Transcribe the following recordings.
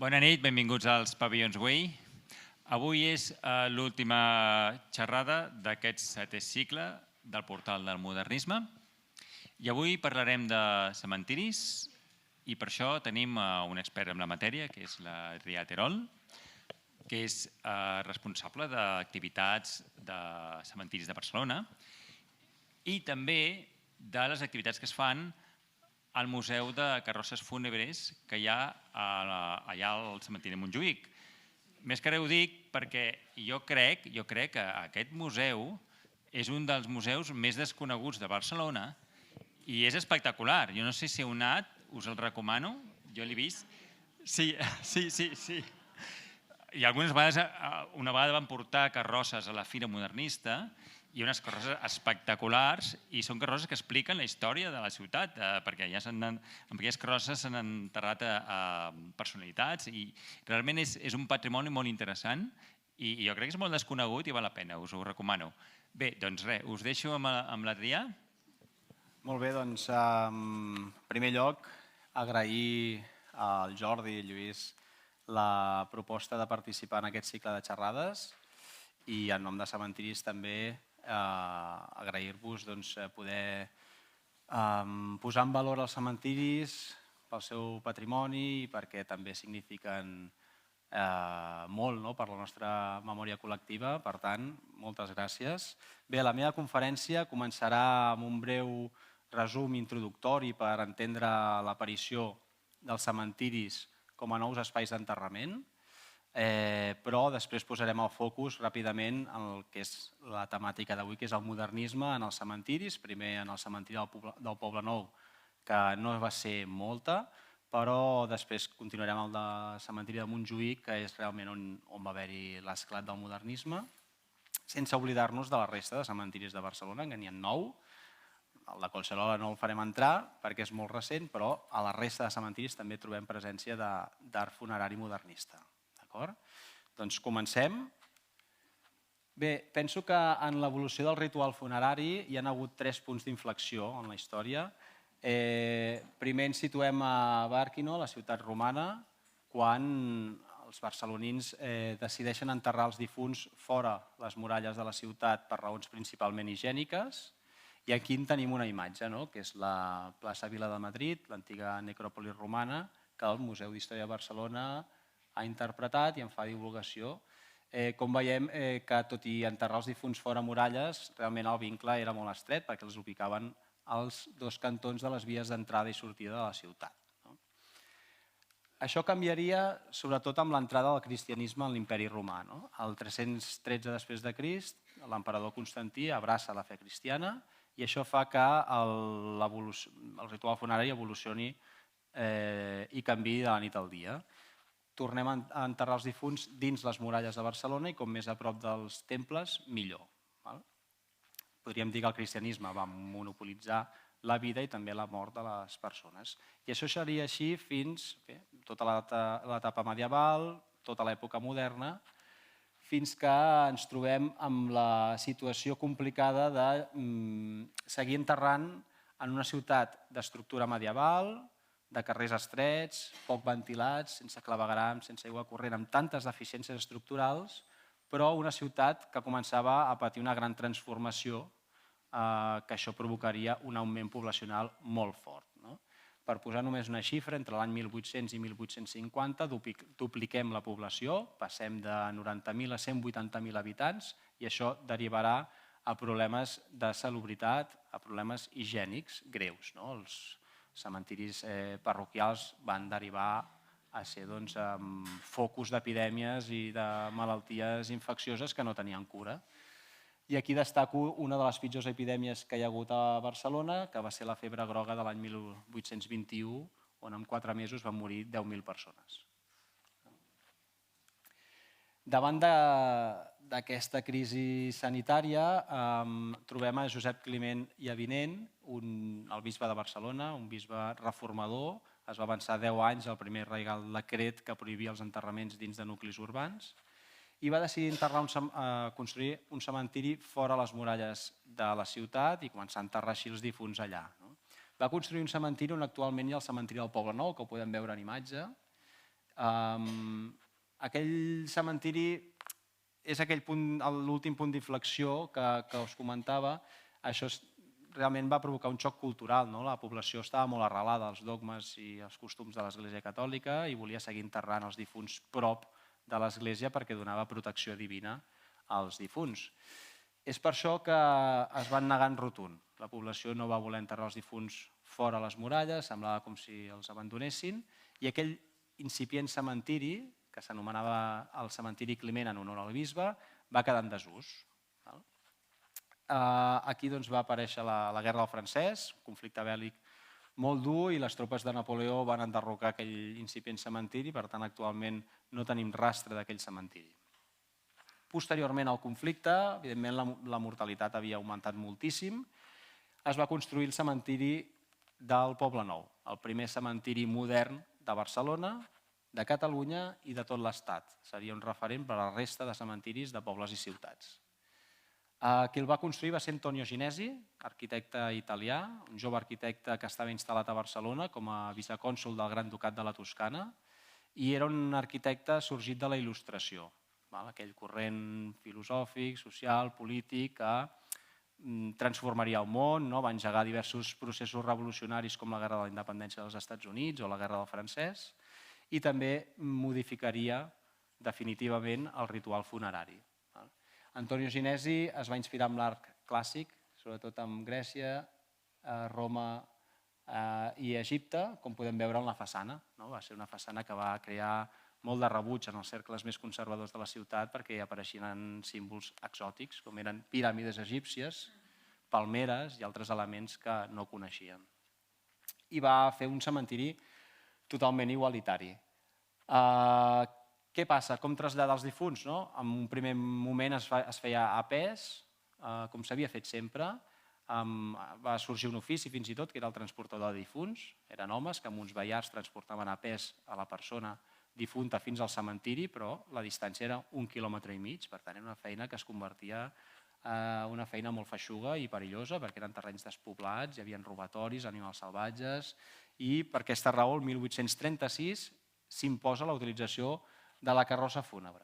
Bona nit, benvinguts als Pavillons Way. Avui és l'última xerrada d'aquest setè cicle del portal del modernisme i avui parlarem de cementiris i per això tenim un expert en la matèria, que és la Ria Terol, que és responsable d'activitats de cementiris de Barcelona i també de les activitats que es fan al Museu de Carrosses Fúnebres que hi ha allà al cementiri de Montjuïc. Més que res ho dic perquè jo crec que aquest museu és un dels museus més desconeguts de Barcelona i és espectacular. Jo no sé si heu anat, us el recomano, jo l'he vist. Sí. I algunes vegades, una vegada van portar carrosses a la Fira Modernista i unes carrosses espectaculars i són carrosses que expliquen la història de la ciutat perquè ja amb aquelles carrosses s'han enterrat personalitats i realment és un patrimoni molt interessant i jo crec que és molt desconegut i val la pena, us ho recomano. Bé, doncs res, us deixo amb l'Adrià. Molt bé, doncs en primer lloc agrair al Jordi i Lluís la proposta de participar en aquest cicle de xerrades i en nom de Cementiris també agrair-vos poder posar en valor els cementiris pel seu patrimoni i perquè també signifiquen molt per la nostra memòria col·lectiva. Per tant, moltes gràcies. Bé, la meva conferència començarà amb un breu resum introductori per entendre l'aparició dels cementiris com a nous espais d'enterrament, però després posarem el focus ràpidament en el que és la temàtica d'avui, que és el modernisme en els cementiris, primer en el cementiri del Poblenou, que no va ser molta, però després continuarem amb el del cementiri de Montjuïc, que és realment on va haver-hi l'esclat del modernisme, sense oblidar-nos de la resta de cementiris de Barcelona, que n'hi ha 9. El de Collserola no el farem entrar perquè és molt recent, però a la resta de cementiris també trobem presència d'art funerari modernista. Doncs comencem. Bé, penso que en l'evolució del ritual funerari hi ha hagut 3 punts d'inflexió en la història. Primer ens situem a Bàrquino, la ciutat romana, quan els barcelonins decideixen enterrar els difunts fora les muralles de la ciutat per raons principalment higièniques. I aquí en tenim una imatge, que és la plaça Vila de Madrid, l'antiga necròpolis romana, que el Museu d'Història de Barcelona ha interpretat i en fa divulgació. Com veiem que tot i enterrar els difunts fora muralles, realment el vincle era molt estret perquè els ubicaven als 2 cantons de les vies d'entrada i sortida de la ciutat. Això canviaria sobretot amb l'entrada del cristianisme en l'imperi romà. El 313 després de Crist, l'emperador Constantí abraça la fe cristiana i això fa que el ritual funerari evolucioni i canviï de la nit al dia. Tornem a enterrar els difunts dins les muralles de Barcelona i com més a prop dels temples, millor. Podríem dir que el cristianisme va monopolitzar la vida i també la mort de les persones. I això seria així fins tota l'etapa medieval, tota l'època moderna, fins que ens trobem amb la situació complicada de seguir enterrant en una ciutat d'estructura medieval, de carrers estrets, poc ventilats, sense clavegueram, sense aigua corrent, amb tantes deficiències estructurals, però una ciutat que començava a patir una gran transformació, que això provocaria un augment poblacional molt fort. Per posar només una xifra, entre l'any 1800 i 1850 dupliquem la població, passem de 90.000 a 180.000 habitants i això derivarà a problemes de salubritat, a problemes higiènics greus. Els cementiris parroquials van derivar a ser focus d'epidèmies i de malalties infeccioses que no tenien cura. I aquí destaco una de les pitjors epidèmies que hi ha hagut a Barcelona, que va ser la febre groga de l'any 1821, on en 4 mesos van morir 10.000 persones. Davant d'aquesta crisi sanitària trobem a Josep Climent i Avinent, el bisbe de Barcelona, un bisbe reformador. Es va avançar 10 anys el primer reial decret que prohibia els enterraments dins de nuclis urbans i va decidir construir un cementiri fora les muralles de la ciutat i començar a enterrar així els difunts allà. Va construir un cementiri on actualment hi ha el cementiri del Poblenou, que ho podem veure en imatge, Aquell cementiri és l'últim punt d'inflexió que us comentava. Això realment va provocar un xoc cultural. La població estava molt arrelada als dogmes i als costums de l'Església Catòlica i volia seguir enterrant els difunts prop de l'Església perquè donava protecció divina als difunts. És per això que es van negar en rotund. La població no va voler enterrar els difunts fora les muralles, semblava com si els abandonessin, i aquell incipient cementiri, que s'anomenava el cementiri Climent en honor al bisbe, va quedar en desús. Aquí va aparèixer la Guerra del Francès, un conflicte bèl·lic molt dur, i les tropes de Napoleó van enderrocar aquell incipient cementiri, per tant actualment no tenim rastre d'aquell cementiri. Posteriorment al conflicte, evidentment la mortalitat havia augmentat moltíssim, es va construir el cementiri del Poble Nou, el primer cementiri modern de Barcelona, de Catalunya i de tot l'Estat. Seria un referent per a la resta de cementiris de pobles i ciutats. Qui el va construir va ser Antonio Ginesi, arquitecte italià, un jove arquitecte que estava instal·lat a Barcelona com a vicecònsol del Gran Ducat de la Toscana, i era un arquitecte sorgit de la Il·lustració, aquell corrent filosòfic, social, polític, que transformaria el món, va engegar diversos processos revolucionaris com la Guerra de la Independència dels Estats Units o la Guerra del Francès, i també modificaria definitivament el ritual funerari. Antonio Ginesi es va inspirar en l'art clàssic, sobretot en Grècia, Roma i Egipte, com podem veure en la façana. Va ser una façana que va crear molt de rebuig en els cercles més conservadors de la ciutat perquè hi apareixien símbols exòtics, com eren piràmides egípcies, palmeres i altres elements que no coneixien. I va fer un cementiri totalment igualitari. Què passa? Com traslladar els difunts? En un primer moment es feia a pes, com s'havia fet sempre. Va sorgir un ofici fins i tot, que era el transportador de difunts. Eren homes que amb uns vallars transportaven a pes a la persona difunta fins al cementiri, però la distància era 1,5 quilòmetres, per tant era una feina que es convertia en una feina molt feixuga i perillosa perquè eren terrenys despoblats, hi havia robatoris, animals salvatges, i per aquesta raó el 1836 s'imposa la utilització de la carrossa fúnebre.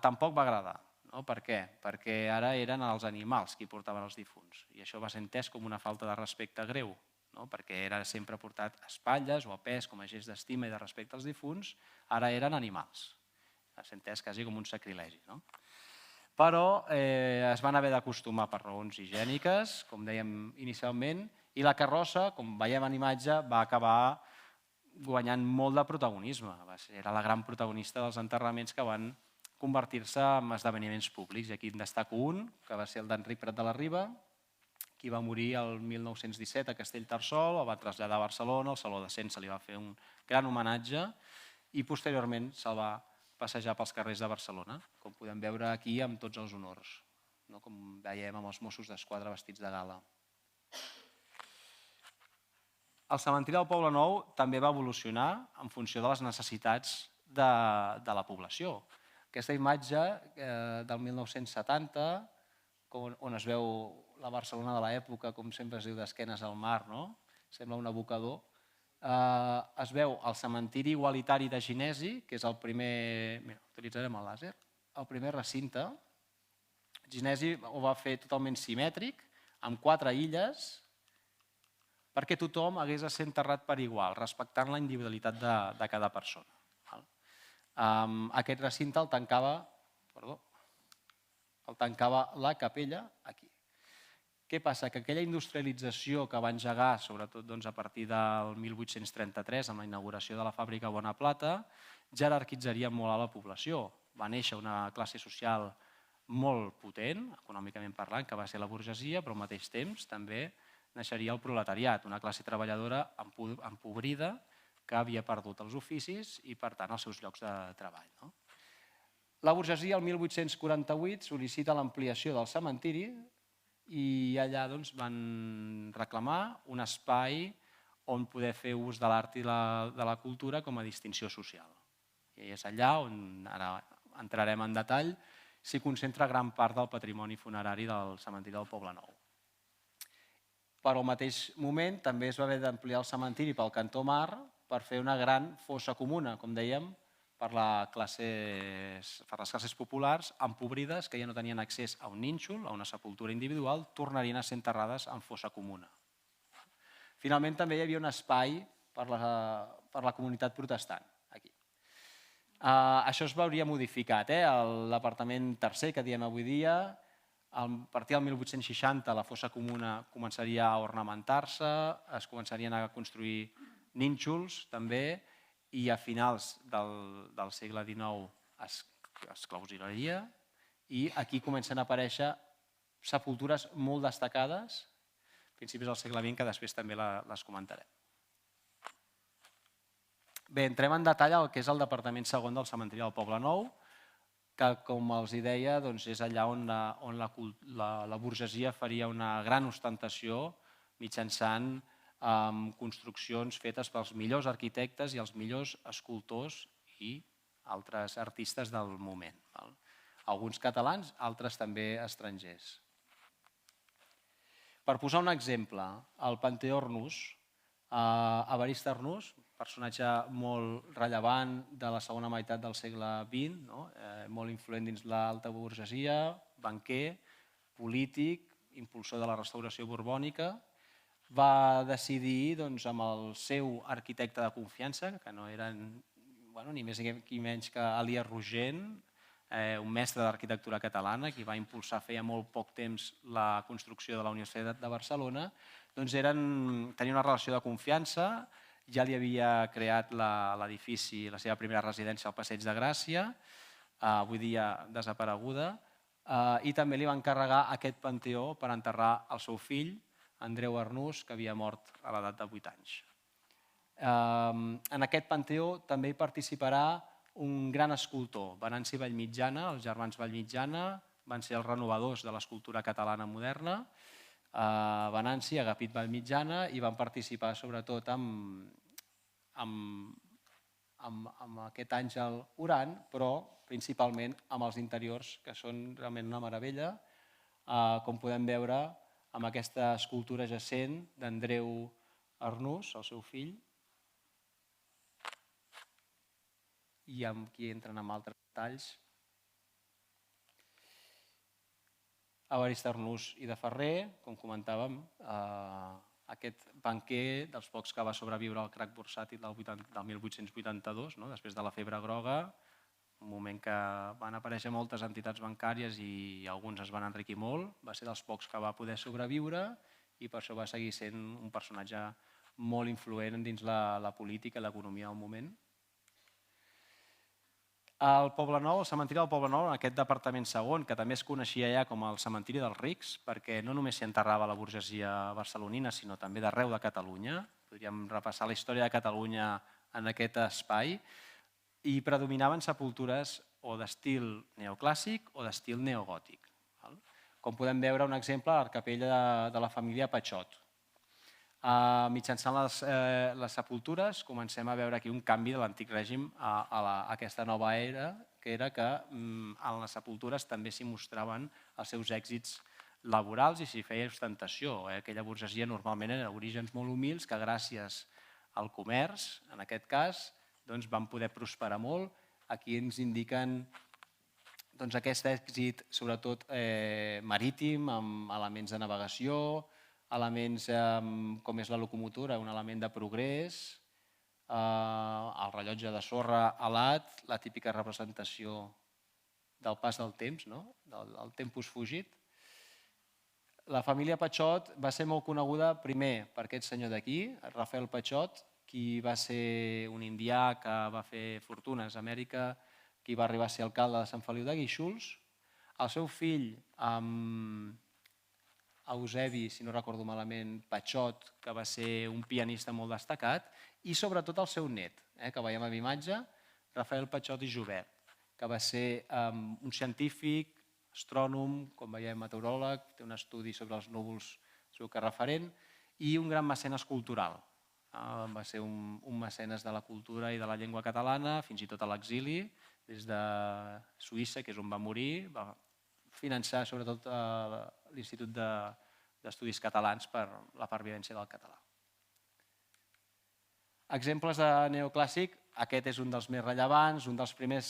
Tampoc va agradar. Per què? Perquè ara eren els animals qui portaven els difunts i això va ser entès com una falta de respecte greu, perquè era sempre portat a espatlles o a pes com a gest d'estima i de respecte als difunts, ara eren animals. Va ser entès quasi com un sacrilegi. Però es van haver d'acostumar per raons higièniques, com dèiem inicialment, i la carrossa, com veiem en imatge, va acabar guanyant molt de protagonisme. Era la gran protagonista dels enterraments que van convertir-se en esdeveniments públics. I aquí en destaco un, que va ser el d'Enric Prat de la Riba, qui va morir el 1917 a Castellterçol, el va traslladar a Barcelona, al Saló de Cent se li va fer un gran homenatge i posteriorment se'l va passejar pels carrers de Barcelona, com podem veure aquí amb tots els honors, com veiem amb els Mossos d'Esquadra vestits de gala. El cementiri del Poble Nou també va evolucionar en funció de les necessitats de la població. Aquesta imatge del 1970, on es veu la Barcelona de l'època, com sempre es diu, d'esquenes al mar, sembla un abocador, es veu el cementiri igualitari de Ginesi, que és el primer, utilitzarem el làser, el primer recinte. Ginesi ho va fer totalment simètric, amb 4 illes, perquè tothom hagués de ser enterrat per igual, respectant la individualitat de cada persona. Aquest recinte el tancava la capella aquí. Què passa? Que aquella industrialització que va engegar, sobretot a partir del 1833, amb la inauguració de la fàbrica Bonaplata, jerarquitzaria molt a la població. Va néixer una classe social molt potent, econòmicament parlant, que va ser la burgesia, però al mateix temps també naixeria el proletariat, una classe treballadora empobrida que havia perdut els oficis i, per tant, els seus llocs de treball. La burgesia, el 1848, sol·licita l'ampliació del cementiri i allà van reclamar un espai on poder fer ús de l'art i de la cultura com a distinció social. I és allà on, ara entrarem en detall, s'hi concentra gran part del patrimoni funerari del cementiri del Poble Nou. Però al mateix moment també es va haver d'ampliar el cementiri pel cantó mar per fer una gran fossa comuna, com dèiem, per les classes populars empobrides que ja no tenien accés a un nínxol, a una sepultura individual, tornarien a ser enterrades en fossa comuna. Finalment, també hi havia un espai per la comunitat protestant, aquí. Això es veuria modificat. L'apartament tercer que diem avui dia, a partir del 1860 la fossa comuna començaria a ornamentar-se, es començarien a construir nínxols també, i a finals del segle XIX es clausuraria i aquí comencen a aparèixer sepultures molt destacades, principis del segle XX, que després també les comentarem. Bé, entrem en detall al que és el departament segon del cementiri del Poble Nou, que, com els deia, és allà on la burgesia faria una gran ostentació mitjançant construccions fetes pels millors arquitectes i els millors escultors i altres artistes del moment. Alguns catalans, altres també estrangers. Per posar un exemple, el Panteó Arnús, Evarist Arnús, personatge molt rellevant de la segona meitat del segle XX, molt influent dins l'alta burgesia, banquer, polític, impulsor de la restauració borbònica, va decidir amb el seu arquitecte de confiança, que no era ni més ni menys que Elies Rogent, un mestre d'arquitectura catalana, qui va impulsar feia molt poc temps la construcció de la Universitat de Barcelona, tenia una relació de confiança, ja li havia creat l'edifici, la seva primera residència al Passeig de Gràcia, avui dia desapareguda, i també li va encarregar aquest panteó per enterrar el seu fill, Andreu Arnús, que havia mort a l'edat de 8 anys. En aquest panteó també hi participarà un gran escultor, Venanci Vallmitjana. Els germans Vallmitjana van ser els renovadors de l'escultura catalana moderna. Venanci, Agapit Vallmitjana, i van participar sobretot amb aquest àngel orant, però principalment amb els interiors, que són realment una meravella, com podem veure amb aquesta escultura jacent d'Andreu Arnús, el seu fill, i amb qui entren amb altres detalls. Evarist Arnús i de Ferrer, com comentàvem, aquest banquer dels pocs que va sobreviure al crac bursàtil del 1882, després de la febre groga, un moment que van aparèixer moltes entitats bancàries i alguns es van enriquir molt, va ser dels pocs que va poder sobreviure i per això va seguir sent un personatge molt influent dins la política i l'economia del moment. El Poble Nou, el cementiri del Poble Nou, en aquest departament segon, que també es coneixia ja com el cementiri dels rics, perquè no només s'hi enterrava la burgesia barcelonina, sinó també d'arreu de Catalunya. Podríem repassar la història de Catalunya en aquest espai, i predominaven sepultures o d'estil neoclàssic o d'estil neogòtic. Com podem veure, un exemple, l'arcapella de la família Patxot. Mitjançant les sepultures comencem a veure aquí un canvi de l'antic règim a aquesta nova era, que era que en les sepultures també s'hi mostraven els seus èxits laborals i s'hi feia ostentació. Aquella burgesia normalment era d'orígens molt humils que gràcies al comerç, en aquest cas, van poder prosperar molt. Aquí ens indiquen aquest èxit, sobretot marítim, amb elements de navegació, elements com és la locomotora, un element de progrés, el rellotge de sorra alat, la típica representació del pas del temps, del tempus fugit. La família Patxot va ser molt coneguda primer per aquest senyor d'aquí, Rafael Patxot, qui va ser un indià que va fer fortunes a Amèrica, qui va arribar a ser alcalde de Sant Feliu de Guíxols. El seu fill, Eusebi, si no recordo malament, Patxot, que va ser un pianista molt destacat, i sobretot el seu net, que veiem a l'imatge, Rafael Patxot i Jobert, que va ser un científic, astrònom, com veiem, meteoròleg, té un estudi sobre els núvols, segur que referent, i un gran mecenes cultural. Va ser un mecenes de la cultura i de la llengua catalana, fins i tot a l'exili, des de Suïssa, que és on va morir, va finançar sobretot l'Institut d'Estudis Catalans per la pervivència del català. Exemples de neoclàssic, aquest és un dels més rellevants, un dels primers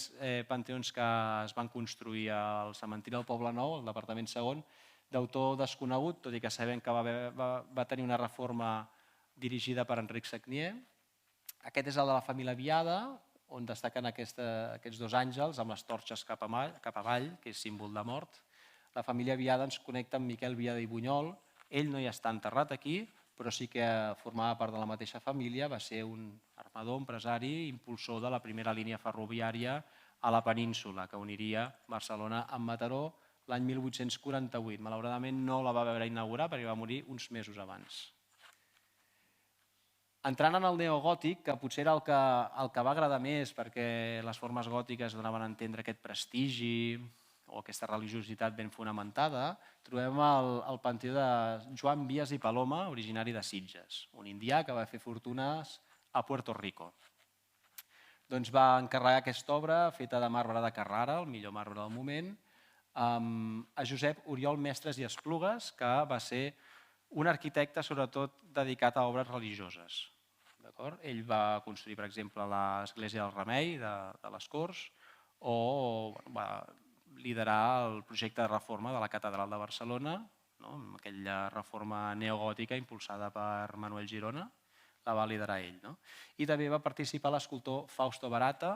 panteons que es van construir al cementiri del Poble Nou, al departament segon, d'autor desconegut, tot i que sabem que va tenir una reforma dirigida per Enric Sagnier. Aquest és el de la família Viada, on destaquen aquests dos àngels amb les torxes cap avall, que és símbol de mort. La família Viada ens connecta amb Miquel Viada i Bunyol. Ell no hi està enterrat aquí, però sí que formava part de la mateixa família, va ser un armador, empresari, impulsor de la primera línia ferroviària a la península, que uniria Barcelona amb Mataró l'any 1848. Malauradament no la va veure inaugurar perquè va morir uns mesos abans. Entrant en el neogòtic, que potser era el que va agradar més perquè les formes gòtiques donaven a entendre aquest prestigi o aquesta religiositat ben fonamentada, trobem el panteó de Joan Vies i Paloma, originari de Sitges, un indià que va fer fortunes a Puerto Rico. Doncs va encarregar aquesta obra, feta de marbre de Carrara, el millor marbre del moment, a Josep Oriol Mestres i Esplugues, que va ser un arquitecte sobretot dedicat a obres religioses. Ell va construir, per exemple, l'església del Remei de les Corts o va liderar el projecte de reforma de la Catedral de Barcelona, amb aquella reforma neogòtica impulsada per Manuel Girona, la va liderar ell. I també va participar l'escultor Fausto Barata,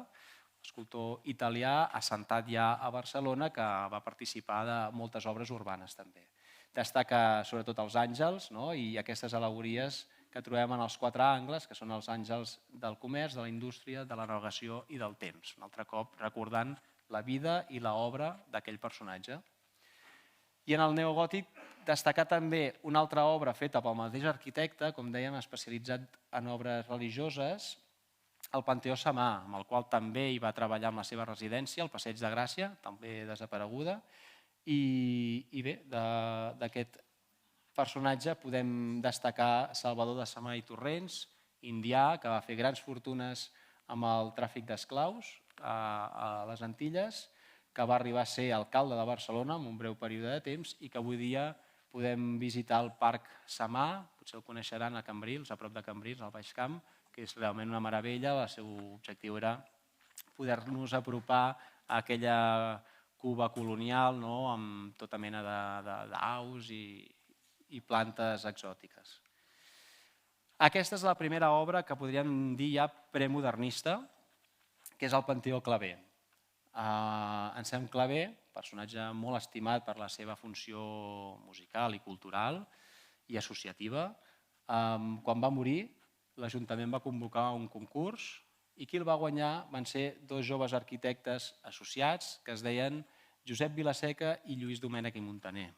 escultor italià assentat ja a Barcelona, que va participar de moltes obres urbanes també. Destaca sobretot els àngels i aquestes al·legories que trobem en els quatre angles, que són els àngels del comerç, de la indústria, de la navegació i del temps. Un altre cop recordant la vida i l'obra d'aquell personatge. I en el neogòtic destacar també una altra obra feta pel mateix arquitecte, com dèiem, especialitzat en obres religioses, el Panteó Samà, amb el qual també hi va treballar amb la seva residència, el Passeig de Gràcia, també desapareguda. I bé, d'aquest personatge podem destacar Salvador de Samà i Torrents, indià, que va fer grans fortunes amb el tràfic d'esclaus a les Antilles, que va arribar a ser alcalde de Barcelona en un breu període de temps i que avui dia podem visitar el Parc Samà, potser el coneixeran a Cambrils, a prop de Cambrils, al Baix Camp, que és realment una meravella. El seu objectiu era poder-nos apropar a aquella Cuba colonial amb tota mena d'aus i plantes exòtiques. Aquesta és la primera obra que podríem dir ja premodernista, que és el Panteó Claver. Anselm Claver, personatge molt estimat per la seva funció musical i cultural i associativa, quan va morir l'Ajuntament va convocar un concurs i qui el va guanyar van ser dos joves arquitectes associats que es deien Josep Vilaseca i Lluís Domènech i Muntaner.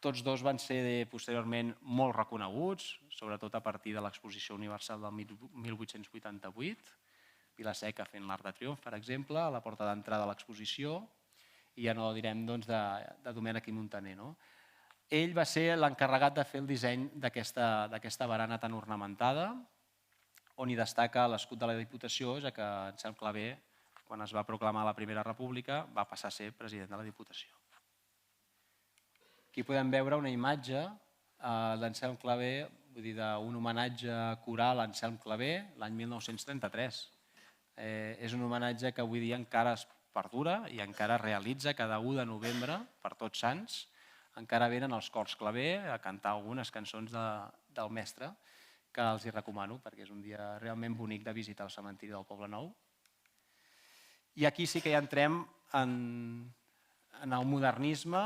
Tots dos van ser posteriorment molt reconeguts, sobretot a partir de l'Exposició Universal del 1888, Vilaseca fent l'Arc de Triomf, per exemple, a la porta d'entrada de l'exposició, i ja no direm de Domènech i Muntaner. Ell va ser l'encarregat de fer el disseny d'aquesta barana tan ornamentada, on hi destaca l'escut de la Diputació, ja que Anselm Claver, quan es va proclamar la Primera República, va passar a ser president de la Diputació. Aquí podem veure una imatge d'Anselm Claver, vull dir, d'un homenatge coral a Anselm Claver l'any 1933. És un homenatge que avui dia encara es perdura i encara es realitza cada 1 de novembre per Tots Sants. Encara venen els cors Claver a cantar algunes cançons del mestre, que els hi recomano perquè és un dia realment bonic de visitar el cementiri del Poble Nou. I aquí sí que ja entrem en el modernisme.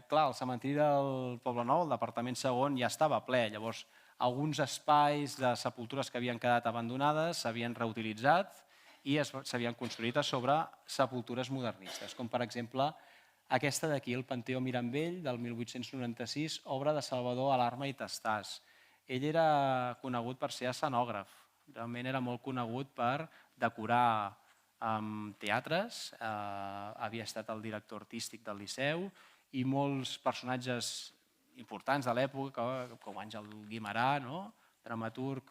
Clar, el cementiri del Poble Nou, el departament segon, ja estava ple. Llavors, alguns espais de sepultures que havien quedat abandonades s'havien reutilitzat i s'havien construït a sobre sepultures modernistes, com per exemple aquesta d'aquí, el Panteó Mirambell, del 1896, obra de Salvador Alarma i Tastàs. Ell era conegut per ser escenògraf, realment era molt conegut per decorar teatres, havia estat el director artístic del Liceu i molts personatges importants de l'època, com Àngel Guimerà, dramaturg,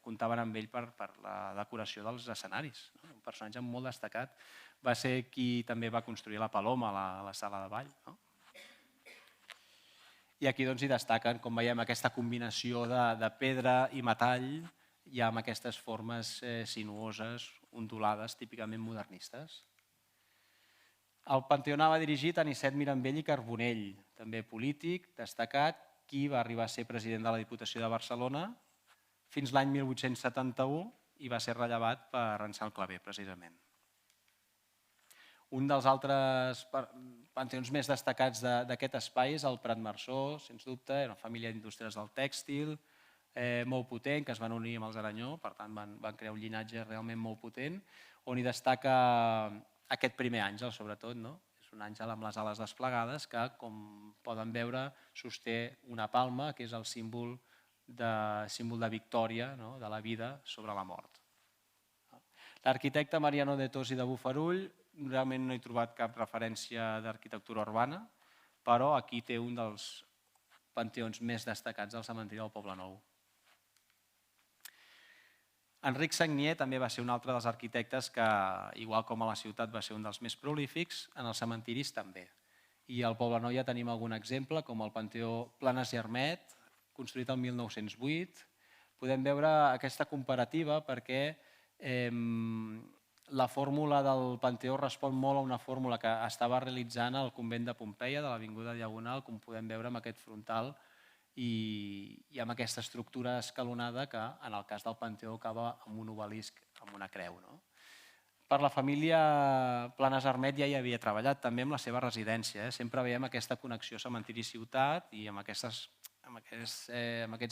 comptaven amb ell per la decoració dels escenaris. Un personatge molt destacat. Va ser qui també va construir la Paloma a la sala de ball. I aquí hi destaquen, com veiem, aquesta combinació de pedra i metall, ja amb aquestes formes sinuoses, ondulades, típicament modernistes. El panteó anava dirigit a Aniset Mirambell i Carbonell, també polític, destacat, qui va arribar a ser president de la Diputació de Barcelona fins l'any 1871 i va ser rellevat per Anselm Clavé, precisament. Un dels altres panteons més destacats d'aquest espai és el Prat Marçó, sens dubte, era una família d'industrials del tèxtil, molt potent, que es van unir amb els Aranyó, per tant van crear un llinatge realment molt potent, on hi destaca aquest primer àngel, sobretot, no? És un àngel amb les ales desplegades que, com poden veure, sosté una palma, que és el símbol de victòria, no? De la vida sobre la mort. L'arquitecte Mariano de Tos i de Bofarull, realment no he trobat cap referència d'arquitectura urbana, però aquí té un dels panteons més destacats del cementiri del Poblenou. Enric Sagnier també va ser un altre dels arquitectes que, igual com a la ciutat, va ser un dels més prolífics, en els cementiris també. I al Poblenou ja tenim algun exemple, com el Panteó Planes i Armet, construït el 1908. Podem veure aquesta comparativa perquè la fórmula del Panteó respon molt a una fórmula que estava realitzant el convent de Pompeia, de l'Avinguda Diagonal, com podem veure amb aquest frontal i amb aquesta estructura escalonada que, en el cas del Panteó, acaba amb un obelisc, amb una creu. Per la família Planes Armet ja hi havia treballat també amb la seva residència. Sempre veiem aquesta connexió cementiri-ciutat i amb aquests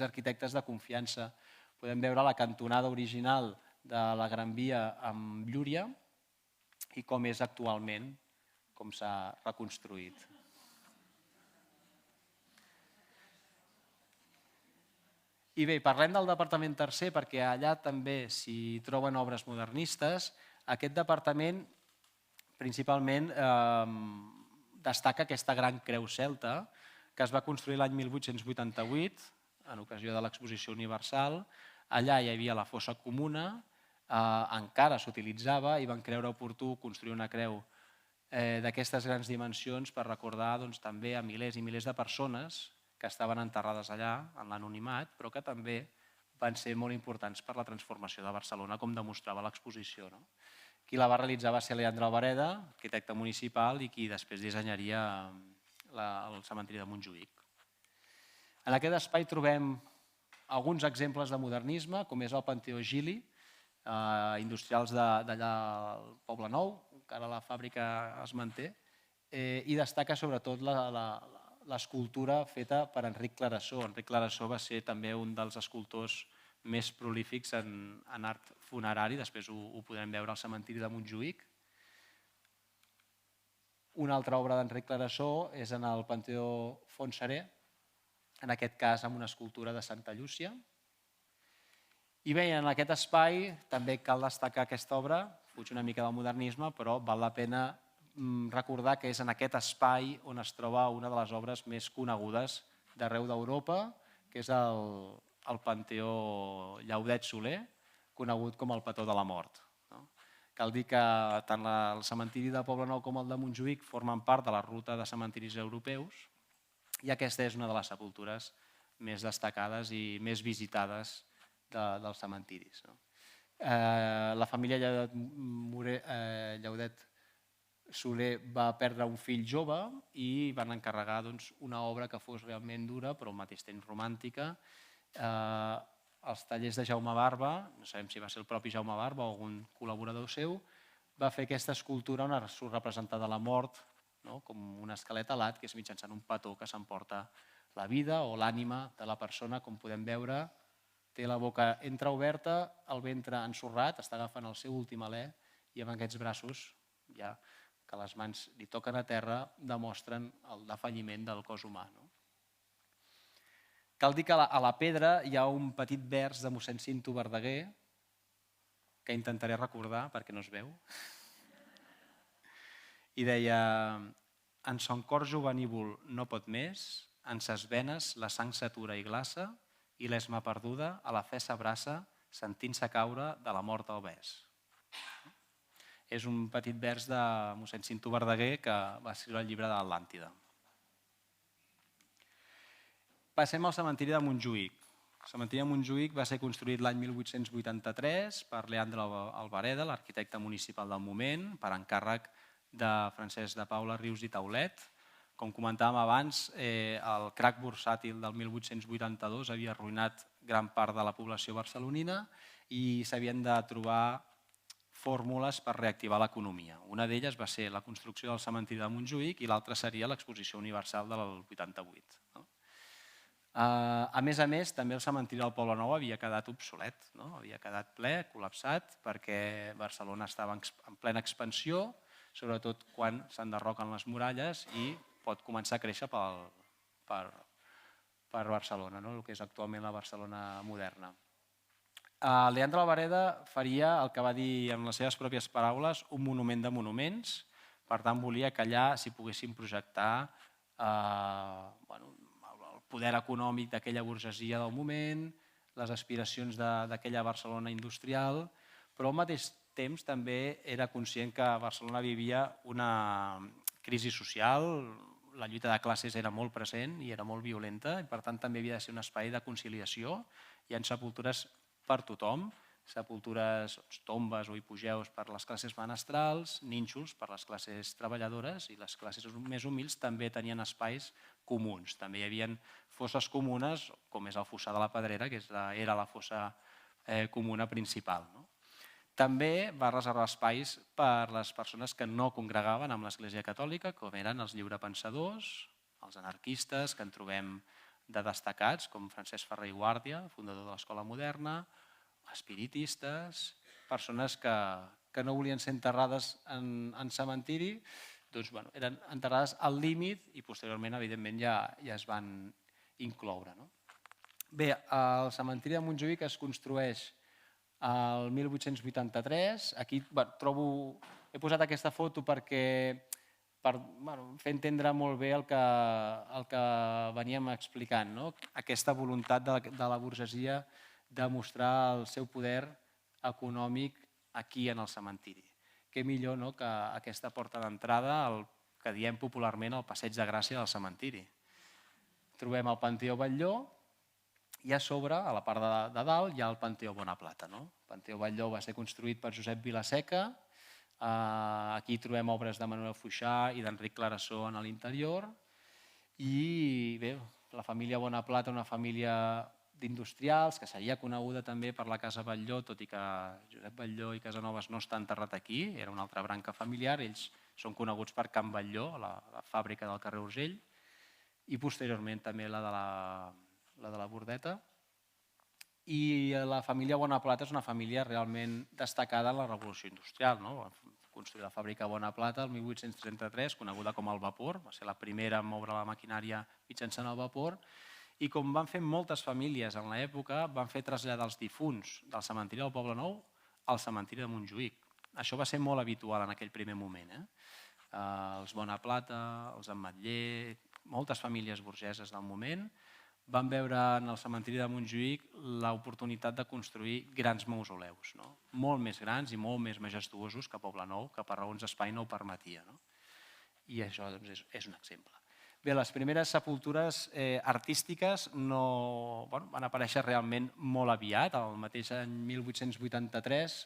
arquitectes de confiança. Podem veure la cantonada original de la Gran Via amb Llúria i com és actualment, com s'ha reconstruït. I bé, parlem del departament tercer perquè allà també s'hi troben obres modernistes. Aquest departament principalment destaca aquesta gran creu celta que es va construir l'any 1888 en ocasió de l'Exposició Universal. Allà hi havia la fossa comuna, encara s'utilitzava i van creure oportú construir una creu d'aquestes grans dimensions per recordar també a milers i milers de persones que estaven enterrades allà en l'anonimat, però que també van ser molt importants per la transformació de Barcelona, com demostrava l'exposició. Qui la va realitzar va ser Leandre Albareda, arquitecte municipal, i qui després dissenyaria el cementiri de Montjuïc. En aquest espai trobem alguns exemples de modernisme, com és el Panteó Gili, industrials d'allà al Poblenou, encara la fàbrica es manté, i destaca sobretot l'escultura feta per Enric Clarasó. Enric Clarasó va ser també un dels escultors més prolífics en art funerari, després ho podrem veure al cementiri de Montjuïc. Una altra obra d'Enric Clarasó és en el Panteó Fontserè, en aquest cas amb una escultura de Santa Llúcia. I bé, en aquest espai també cal destacar aquesta obra, fuig una mica del modernisme, però val la pena recordar que és en aquest espai on es troba una de les obres més conegudes d'arreu d'Europa, que és el Panteó Llaudet-Soler, conegut com el Petó de la Mort. Cal dir que tant el cementiri de Poblenou com el de Montjuïc formen part de la ruta de cementiris europeus i aquesta és una de les sepultures més destacades i més visitades dels cementiris. La família Llaudet-Soler va perdre un fill jove i van encarregar una obra que fos realment dura però al mateix temps romàntica. Els tallers de Jaume Barba, no sabem si va ser el propi Jaume Barba o algun col·laborador seu, va fer aquesta escultura on surt representada la mort com un esquelet alat, que és mitjançant un petó que s'emporta la vida o l'ànima de la persona, com podem veure. Té la boca entreoberta, el ventre ensorrat, està agafant el seu últim alè i amb aquests braços, ja que les mans li toquen a terra, demostren el defalliment del cos humà. Cal dir que a la pedra hi ha un petit vers de mossèn Cinto Verdaguer, que intentaré recordar perquè no es veu, i deia: en son cor jovenívol no pot més, en ses venes la sang s'atura i glaça, i l'esma perduda a la fe s'abraça, sentint-se caure de la mort al bes. És un petit vers de mossèn Cinto Verdaguer que va escriure el llibre de l'Atlàntida. Passem al cementiri de Montjuïc. El cementiri de Montjuïc va ser construït l'any 1883 per Leandre Albareda, l'arquitecte municipal del moment, per encàrrec de Francesc de Paula Rius i Taulet. Com comentàvem abans, el crac bursàtil del 1882 havia arruïnat gran part de la població barcelonina i s'havien de trobar fórmules per reactivar l'economia. Una d'elles va ser la construcció del cementiri de Montjuïc i l'altra seria l'Exposició Universal del 88. A més, també el cementiri del Poblenou havia quedat obsolet, havia quedat ple, col·lapsat, perquè Barcelona estava en plena expansió, sobretot quan s'enderroquen les muralles i pot començar a créixer per Barcelona, el que és actualment la Barcelona moderna. Leandre Albareda faria el que va dir en les seves pròpies paraules un monument de monuments, per tant volia que allà s'hi poguessin projectar el poder econòmic d'aquella burgesia del moment, les aspiracions d'aquella Barcelona industrial, però al mateix temps també era conscient que Barcelona vivia una crisi social, la lluita de classes era molt present i era molt violenta i per tant també havia de ser un espai de conciliació. Hi ha sepultures per tothom, sepultures, tombes o hipogeus per les classes menestrals, nínxols per les classes treballadores i les classes més humils també tenien espais comuns. També hi havia fosses comunes, com és el Fossar de la Pedrera, que era la fossa comuna principal. També va reservar espais per les persones que no congregaven amb l'Església Catòlica, com eren els lliurepensadors, els anarquistes, que en trobem de destacats, com Francesc Ferrer i Guàrdia, fundador de l'Escola Moderna, espiritistes, persones que no volien ser enterrades en cementiri, doncs eren enterrades al límit i posteriorment, evidentment, ja es van incloure. Bé, el cementiri de Montjuïc es construeix el 1883. Aquí he posat aquesta foto perquè per fer entendre molt bé el que veníem explicant, aquesta voluntat de la burgesia de mostrar el seu poder econòmic aquí en el cementiri. Què millor que aquesta porta d'entrada, el que diem popularment el Passeig de Gràcia del cementiri. Trobem el Panteó Batlló i a sobre, a la part de dalt, hi ha el Panteó Bonaplata. El Panteó Batlló va ser construït per Josep Vilaseca. Aquí trobem obres de Manuel Foixà i d'Enric Clarasó en l'interior. I bé, la família Bonaplata, una família d'industrials, que seria coneguda també per la Casa Batlló, tot i que Josep Batlló i Casanovas no està enterrat aquí, era una altra branca familiar, ells són coneguts per Can Batlló, la fàbrica del carrer Urgell, i posteriorment també la de la Bordeta. I la família Bonaplata és una família realment destacada en la revolució industrial. Va construir la fàbrica Bonaplata el 1833, coneguda com el vapor, va ser la primera a moure la maquinària mitjançant el vapor, i com van fer moltes famílies en l'època, van fer traslladar els difunts del cementiri del Poblenou al cementiri de Montjuïc. Això va ser molt habitual en aquell primer moment. Els Bonaplata, els Ametller, moltes famílies burgeses del moment, van veure en el cementiri de Montjuïc l'oportunitat de construir grans mausoleus, molt més grans i molt més majestuosos que Poblenou, que per raons d'espai no ho permetia. I això és un exemple. Bé, les primeres sepultures artístiques van aparèixer realment molt aviat. El mateix any 1883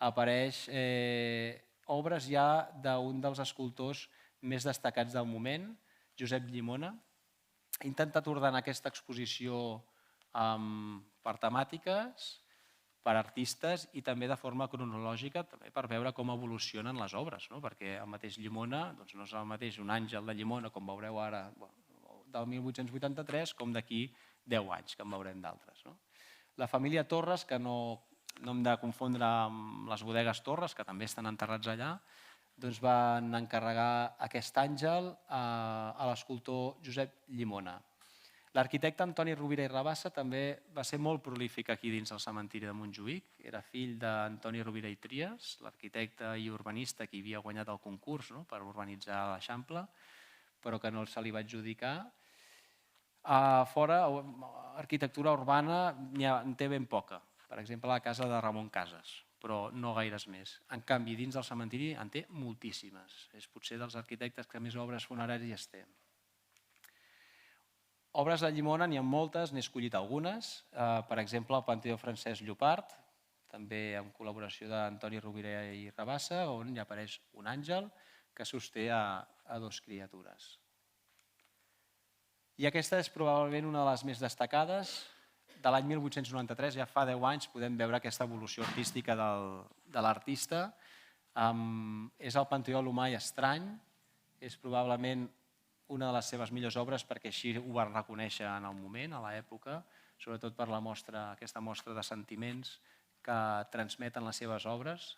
apareix obres ja d'un dels escultors més destacats del moment, Josep Llimona. He intentat ordenar aquesta exposició per temàtiques, per artistes i també de forma cronològica per veure com evolucionen les obres, perquè el mateix Llimona no és el mateix un àngel de Llimona, com veureu ara, del 1883, com d'aquí 10 anys, que en veurem d'altres. La família Torres, que no hem de confondre amb les bodegues Torres, que també estan enterrats allà, doncs van encarregar aquest àngel a l'escultor Josep Llimona. L'arquitecte Antoni Rovira i Rabassa també va ser molt prolífic aquí dins el cementiri de Montjuïc. Era fill d'Antoni Rovira i Trias, l'arquitecte i urbanista que havia guanyat el concurs per urbanitzar l'Eixample, però que no se li va adjudicar. A fora, arquitectura urbana en té ben poca. Per exemple, la casa de Ramon Casas, però no gaires més. En canvi, dins del cementiri en té moltíssimes. És potser dels arquitectes que més obres funeràries té. Obres de Llimona n'hi ha moltes, n'he escollit algunes. Per exemple, el Panteó Francesc Llopart, també amb col·laboració d'Antoni Rovira i Rabassa, on hi apareix un àngel que sosté a dos criatures. I aquesta és probablement una de les més destacades. De l'any 1893, ja fa 10 anys, podem veure aquesta evolució artística de l'artista. És el Panteó l'Humà i Estrany, és probablement una de les seves millors obres perquè així ho van reconèixer en el moment, a l'època, sobretot per aquesta mostra de sentiments que transmeten les seves obres.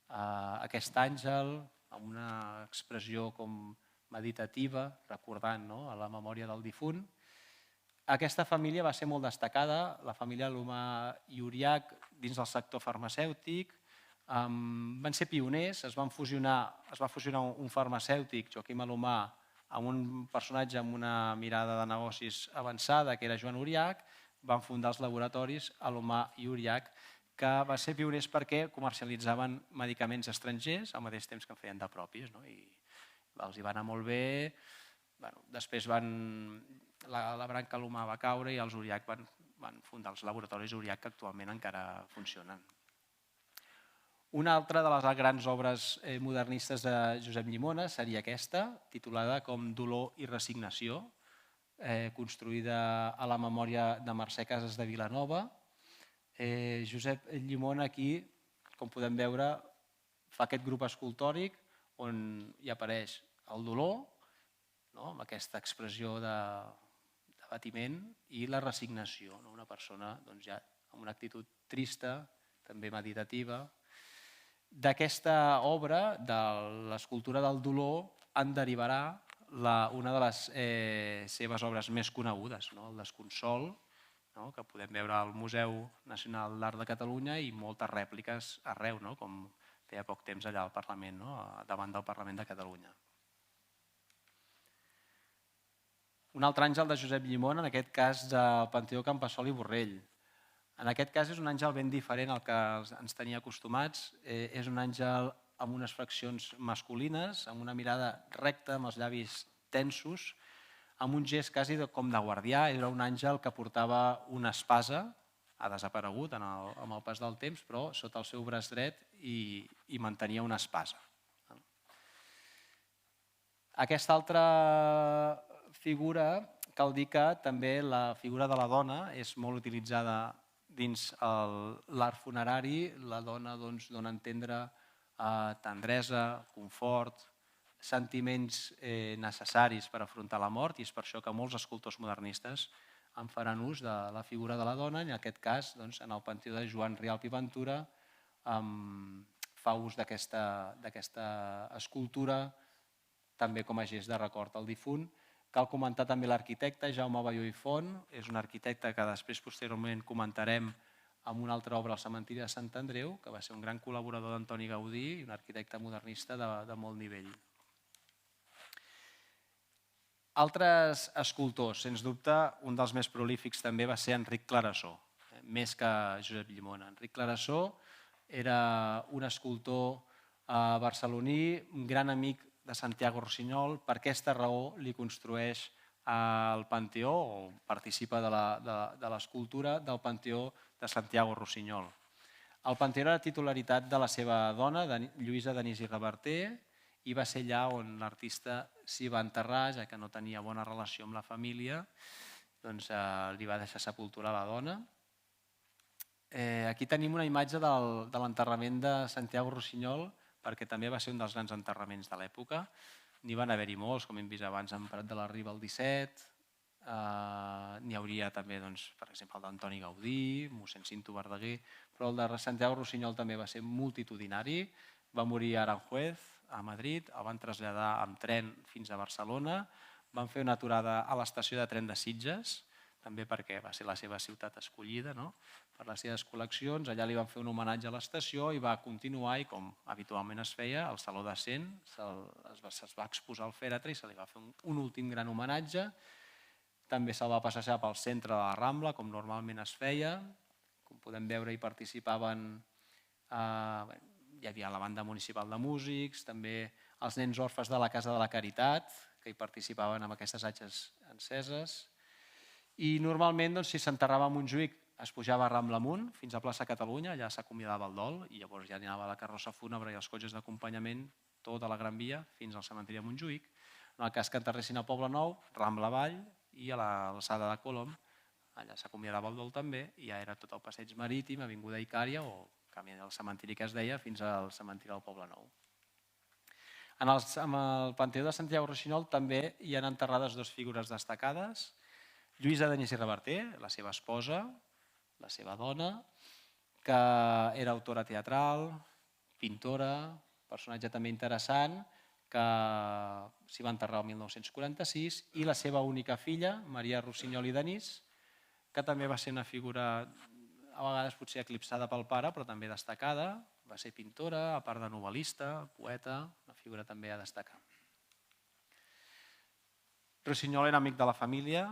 Aquest àngel, amb una expressió com meditativa, recordant la memòria del difunt. Aquesta família va ser molt destacada, la família Alomar i Uriach, dins del sector farmacèutic. Van ser pioners, es va fusionar un farmacèutic, Joaquim Alomar, amb un personatge amb una mirada de negocis avançada, que era Joan Uriach. Van fundar els laboratoris Alomar i Uriach, que va ser pioners perquè comercialitzaven medicaments estrangers al mateix temps que en feien de propis, i els hi va anar molt bé. Després la branca Alomar va caure i els Uriach van fundar els laboratoris Uriach, que actualment encara funcionen. Una altra de les grans obres modernistes de Josep Llimona seria aquesta, titulada com Dolor i resignació, construïda a la memòria de Mercè Casas de Vilanova. Josep Llimona aquí, com podem veure, fa aquest grup escultòric on hi apareix el dolor, amb aquesta expressió de patiment, i la resignació, una persona ja amb una actitud trista, també meditativa. D'aquesta obra, de l'escultura del dolor, en derivarà una de les seves obres més conegudes, el Desconsol, que podem veure al Museu Nacional d'Art de Catalunya i moltes rèpliques arreu, com feia poc temps allà al Parlament, davant del Parlament de Catalunya. Un altre àngel de Josep Llimona, en aquest cas del Panteó Campassol i Borrell. En aquest cas és un àngel ben diferent al que ens tenia acostumats. És un àngel amb unes fraccions masculines, amb una mirada recta, amb els llavis tensos, amb un gest quasi com de guardià. Era un àngel que portava una espasa, ha desaparegut amb el pas del temps, però sota el seu braç dret i mantenia una espasa. Aquesta altra figura, cal dir que també la figura de la dona és molt utilitzada dins l'art funerari. La dona dona a entendre tendresa, confort, sentiments necessaris per afrontar la mort, i és per això que molts escultors modernistes en faran ús de la figura de la dona. En aquest cas, en el Panteó de Joan Rialp i Ventura, fa ús d'aquesta escultura també com a gest de record al difunt. Cal comentar també l'arquitecte Jaume Bayó i Font, és un arquitecte que després posteriorment comentarem amb una altra obra al cementiri de Sant Andreu, que va ser un gran col·laborador d'Antoni Gaudí i un arquitecte modernista de molt nivell. Altres escultors, sens dubte, un dels més prolífics també va ser Enric Clarasó, més que Josep Llimona. Enric Clarasó era un escultor barceloní, un gran amic de Santiago Rossinyol. Per aquesta raó li construeix el Panteó, o participa de l'escultura del Panteó de Santiago Rossinyol. El Panteó era la titularitat de la seva dona, Lluïsa Denis i Reverter, i va ser allà on l'artista s'hi va enterrar, ja que no tenia bona relació amb la família, doncs li va deixar sepultura a la dona. Aquí tenim una imatge de l'enterrament de Santiago Rossinyol, perquè també va ser un dels grans enterraments de l'època. N'hi van haver-hi molts, com hem vist abans, en Prat de la Riba el 17. N'hi hauria també, per exemple, el d'Antoni Gaudí, mossèn Cinto Verdaguer, però el de Santiago Rossinyol també va ser multitudinari. Va morir a Aranjuez, a Madrid, el van traslladar amb tren fins a Barcelona, van fer una aturada a l'estació de tren de Sitges, també perquè va ser la seva ciutat escollida per les seves col·leccions. Allà li van fer un homenatge a l'estació i va continuar, i com habitualment es feia, al Saló de Cent, es va exposar al fèretre i se li va fer un últim gran homenatge. També se'l va passejar pel centre de la Rambla, com normalment es feia. Com podem veure, hi participaven, hi havia la banda municipal de músics, també els nens orfes de la Casa de la Caritat, que hi participaven amb aquestes atxes enceses. I normalment, si s'enterrava a Montjuïc, es pujava a Rambla amunt, fins a plaça Catalunya, allà s'acomiadava el dol, i llavors ja anava la carrossa fúnebre i els cotxes d'acompanyament, tota la Gran Via, fins al cementiri de Montjuïc. En el cas que enterressin a Poble Nou, Rambla avall i a l'alçada de Colom, allà s'acomiadava el dol també, i ja era tot el passeig marítim, avinguda Icària o camí del cementiri que es deia fins al cementiri del Poble Nou. En el Panteó de Santiago Rossinyol també hi han enterrades dues figures destacades, Lluïsa Denis i Reverter, la seva esposa, la seva dona, que era autora teatral, pintora, personatge també interessant, que s'hi va enterrar el 1946, i la seva única filla, Maria Rossinyol i Denis, que també va ser una figura a vegades potser eclipsada pel pare, però també destacada, va ser pintora, a part de novel·lista, poeta, una figura també a destacar. Rossinyol era amic de la família,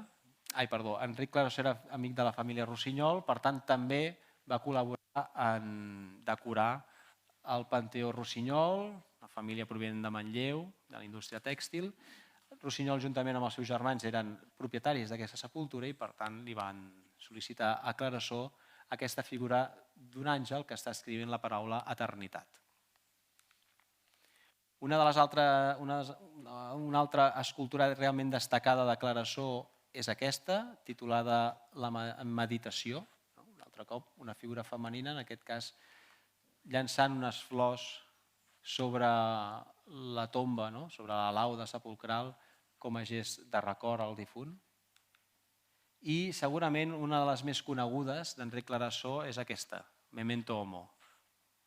Enric Clarasó era amic de la família Rossinyol, per tant també va col·laborar en decorar el Panteó Rossinyol, una família provinent de Manlleu, de la indústria tèxtil. Rossinyol, juntament amb els seus germans, eren propietaris d'aquesta sepultura i, per tant, li van sol·licitar a Clarasó aquesta figura d'un àngel que està escrivint la paraula eternitat. Una altra escultura realment destacada de Clarasó és aquesta, titulada La Meditació. Un altre cop, una figura femenina, en aquest cas llançant unes flors sobre la tomba, sobre la lauda sepulcral, com a gest de record al difunt. I segurament una de les més conegudes d'Enric Clarasó és aquesta, Memento Homo.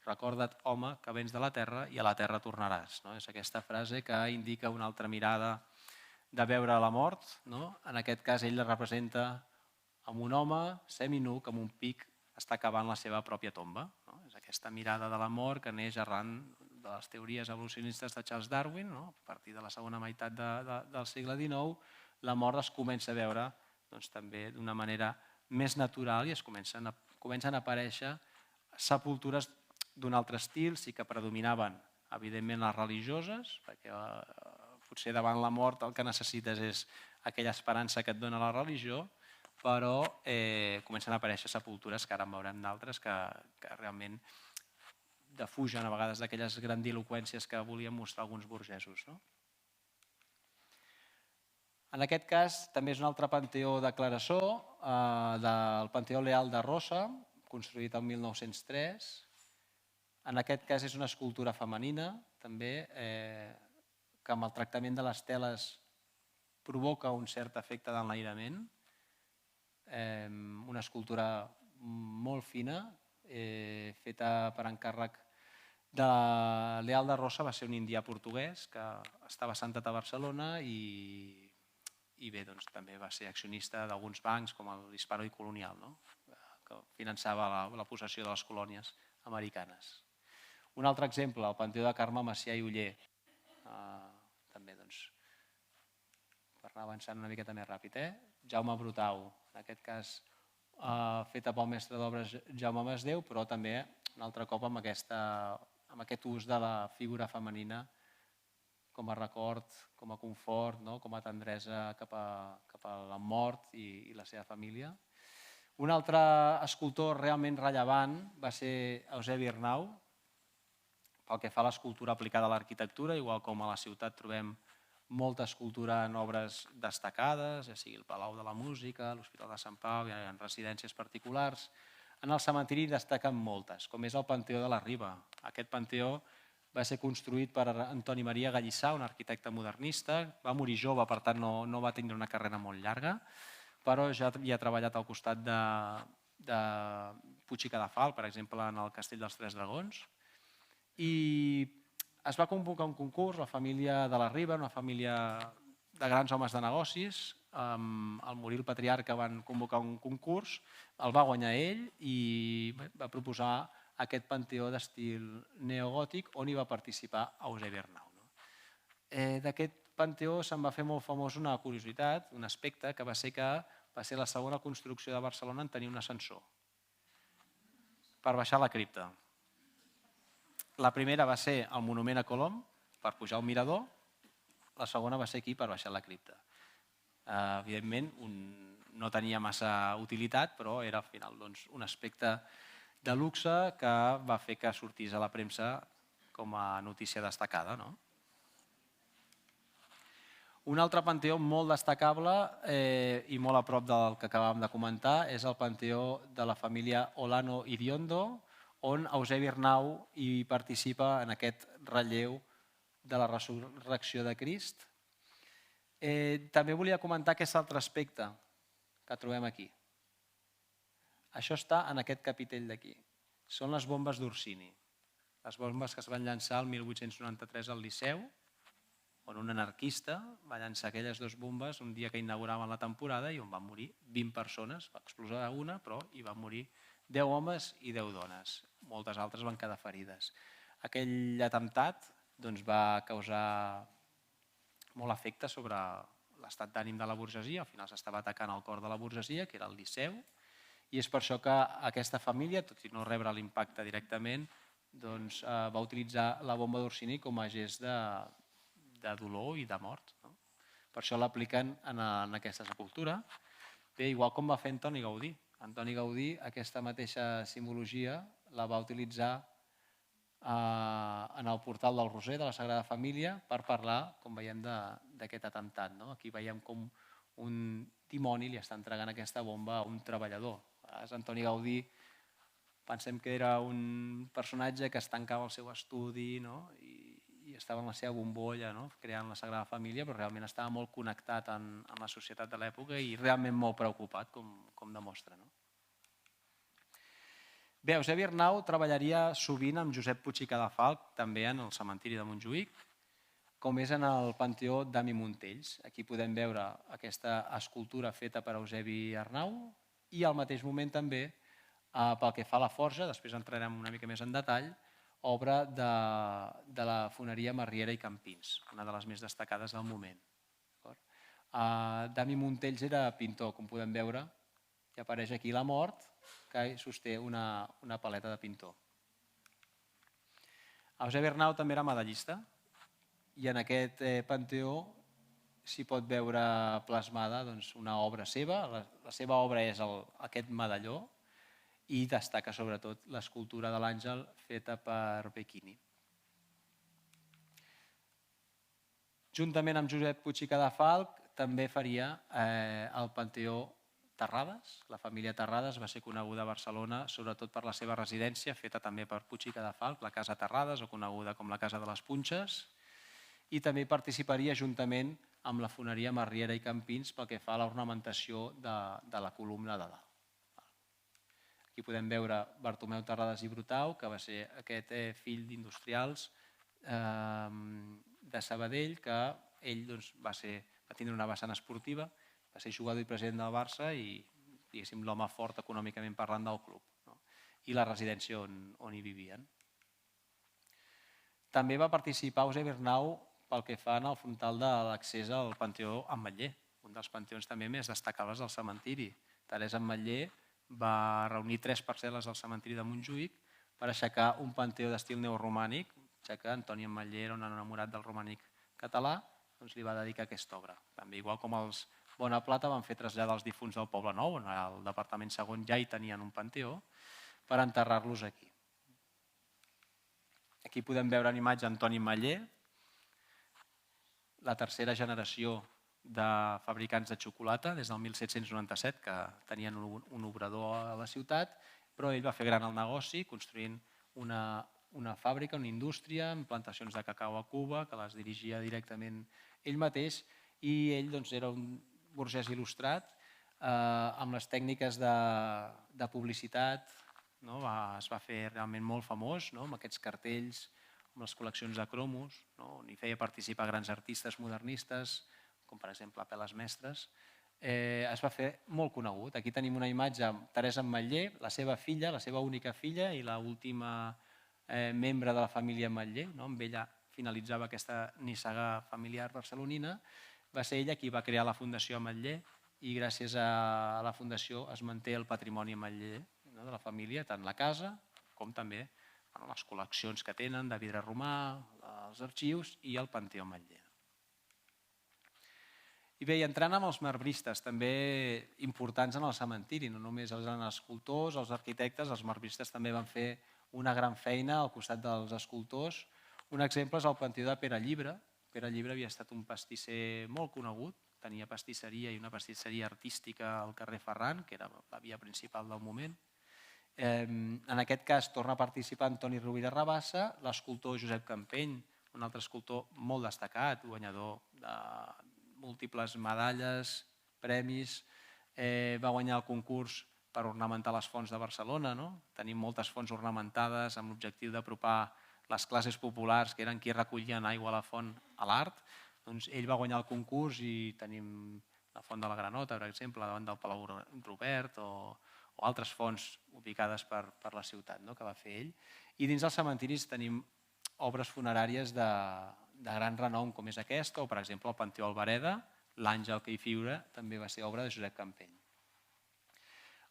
Recorda't, home, que vens de la terra i a la terra tornaràs. És aquesta frase que indica una altra mirada de veure la mort. En aquest cas, ell la representa amb un home seminu que amb un pic està cavant la seva pròpia tomba. És aquesta mirada de la mort que neix arran de les teories evolucionistes de Charles Darwin. A partir de la segona meitat del segle XIX, la mort es comença a veure també d'una manera més natural i es comencen a aparèixer sepultures d'un altre estil, sí que predominaven evidentment les religioses, perquè potser davant la mort el que necessites és aquella esperança que et dona la religió, però comencen a aparèixer sepultures que ara en veurem d'altres que realment defugen a vegades d'aquelles grandiloqüències que volien mostrar alguns burgesos. En aquest cas també és un altre panteó de Clarasó, del Panteó Leal de Rossa, construït el 1903. En aquest cas és una escultura femenina, també, que amb el tractament de les teles provoca un cert efecte d'enlairament. Una escultura molt fina, feta per encàrrec de Leal de Rossa, va ser un indià portuguès que estava assentat a Barcelona i bé, també va ser accionista d'alguns bancs com l'Hispano i Colonial, que finançava la possessió de les colònies americanes. Un altre exemple, el Panteó de Carme Macià i Oller, també per anar avançant una miqueta més ràpid. Jaume Brutau, en aquest cas feta pel mestre d'obres Jaume Masdeu, però també un altre cop amb aquest ús de la figura femenina com a record, com a confort, com a tendresa cap a la mort i la seva família. Un altre escultor realment rellevant va ser Eusebi Arnau, pel que fa a l'escultura aplicada a l'arquitectura, igual com a la ciutat trobem molta escultura en obres destacades, ja sigui el Palau de la Música, l'Hospital de Sant Pau, en residències particulars. En el cementiri destaquen moltes, com és el Panteó de la Riba. Aquest panteó va ser construït per Antoni Maria Gallissà, un arquitecte modernista. Va morir jove, per tant no va tenir una carrera molt llarga, però ja havia treballat al costat de Puig i Cadafal, per exemple, en el Castell dels Tres Dragons. I es va convocar un concurs, la família de la Riba, una família de grans homes de negocis. Al morir el patriarca van convocar un concurs, el va guanyar ell i va proposar aquest panteó d'estil neogòtic on hi va participar Eusebi Arnau. D'aquest panteó se'n va fer molt famós una curiositat, un aspecte, que va ser la segona construcció de Barcelona en tenir un ascensor per baixar la cripta. La primera va ser el monument a Colom, per pujar al mirador. La segona va ser aquí, per baixar la cripta. Evidentment, no tenia massa utilitat, però era al final un aspecte de luxe que va fer que sortís a la premsa com a notícia destacada. Un altre panteó molt destacable i molt a prop del que acabàvem de comentar és el panteó de la família Olano Iriondo, on Eusebi Arnau hi participa en aquest relleu de la resurrecció de Crist. També volia comentar aquest altre aspecte que trobem aquí. Això està en aquest capitell d'aquí. Són les bombes d'Orsini. Les bombes que es van llançar el 1893 al Liceu, on un anarquista va llançar aquelles dues bombes un dia que inauguraven la temporada i on van morir 20 persones. Va explotar una, però hi van morir 10 homes i 10 dones. Moltes altres van quedar ferides. Aquell atemptat va causar molt efecte sobre l'estat d'ànim de la burgesia. Al final s'estava atacant el cor de la burgesia, que era el Liceu, i és per això que aquesta família, tot i no rebre l'impacte directament, va utilitzar la bomba d'Orsini com a gest de dolor i de mort. Per això l'apliquen en aquesta sepultura. Bé, igual com va fer Antoni Gaudí. Antoni Gaudí aquesta mateixa simbologia la va utilitzar en el portal del Roser de la Sagrada Família per parlar, com veiem, d'aquest atemptat. Aquí veiem com un dimoni li està entregant aquesta bomba a un treballador. Antoni Gaudí pensem que era un personatge que es tancava al seu estudi i estava en la seva bombolla creant la Sagrada Família, però realment estava molt connectat amb la societat de l'època i realment molt preocupat, com demostra. Bé, Eusebi Arnau treballaria sovint amb Josep Puig i Cadafalch, també en el cementiri de Montjuïc, com és en el Panteó d'Ami Montells. Aquí podem veure aquesta escultura feta per Eusebi Arnau i al mateix moment també, pel que fa a la forja, després entrarem una mica més en detall, obra de la foneria Marriera i Campins, una de les més destacades del moment. D'Ami Montells era pintor, com podem veure, i apareix aquí la mort, que sosté una paleta de pintor. Eusebi Arnau també era medallista i en aquest panteó s'hi pot veure plasmada una obra seva. La seva obra és aquest medalló i destaca sobretot l'escultura de l'àngel feta per Bechini. Juntament amb Josep Puig i Cadafalch també faria el Panteó Terrades. La família Terrades va ser coneguda a Barcelona sobretot per la seva residència, feta també per Puig i Cadafalch, la Casa Terrades, o coneguda com la Casa de les Punxes, i també participaria juntament amb la foneria Marriera i Campins pel que fa a l'ornamentació de la columna de dalt. Aquí podem veure Bartomeu Terrades i Brutau, que va ser aquest fill d'industrials de Sabadell, que ell va tindre una vessant esportiva, va ser jugador i president del Barça i l'home fort econòmicament parlant del club i la residència on hi vivien. També va participar Eusebi Arnau pel que fa al frontal de l'accés al Panteó Ametller, un dels panteons també més destacables del cementiri. Teresa Ametller va reunir 3 parcel·les al cementiri de Montjuïc per aixecar un panteó d'estil neoromànic, ja que Antoni Ametller era un enamorat del romànic català, li va dedicar aquesta obra. També, igual com els Bonaplata, van fer traslladar els difunts del Poble Nou, on al departament segon ja hi tenien un panteó, per enterrar-los aquí. Aquí podem veure en imatge Antoni Ametller, la tercera generació de fabricants de xocolata, des del 1797, que tenien un obrador a la ciutat, però ell va fer gran el negoci, construint una fàbrica, una indústria, amb plantacions de cacau a Cuba, que les dirigia directament ell mateix, i ell era un burgès il·lustrat, amb les tècniques de publicitat, es va fer realment molt famós, amb aquests cartells, amb les col·leccions de cromos, on hi feia participar grans artistes modernistes, com per exemple Peles Mestres. Es va fer molt conegut. Aquí tenim una imatge amb Teresa Ametller, la seva filla, la seva única filla i l'última membre de la família Ametller. Amb ella finalitzava aquesta nissaga familiar barcelonina. Va ser ella qui va crear la Fundació Ametller i gràcies a la Fundació es manté el patrimoni Ametller de la família, tant la casa com també les col·leccions que tenen de vidre romà, els arxius i el Panteó Ametller. I bé, i entrant amb els marbristes, també importants en el cementiri, no només els escultors, els arquitectes, els marbristes també van fer una gran feina al costat dels escultors. Un exemple és el Panteó de Pere Llibre. Pere Llibre havia estat un pastisser molt conegut, tenia pastisseria i una pastisseria artística al carrer Ferran, que era la via principal del moment. En aquest cas torna a participar Antoni Rovira Rabassa, l'escultor Josep Campeny, un altre escultor molt destacat, guanyador de múltiples medalles, premis, va guanyar el concurs per ornamentar les fonts de Barcelona. Tenim moltes fonts ornamentades amb l'objectiu d'apropar les classes populars, que eren qui recollien aigua a la font, a l'art. Doncs ell va guanyar el concurs i tenim la font de la Granota, per exemple, davant del Palau Robert, o altres fonts ubicades per la ciutat que va fer ell. I dins dels cementiris tenim obres funeràries de gran renom, com és aquesta, o per exemple el Panteó Albareda, l'àngel que hi figura també va ser obra de Josep Campeny.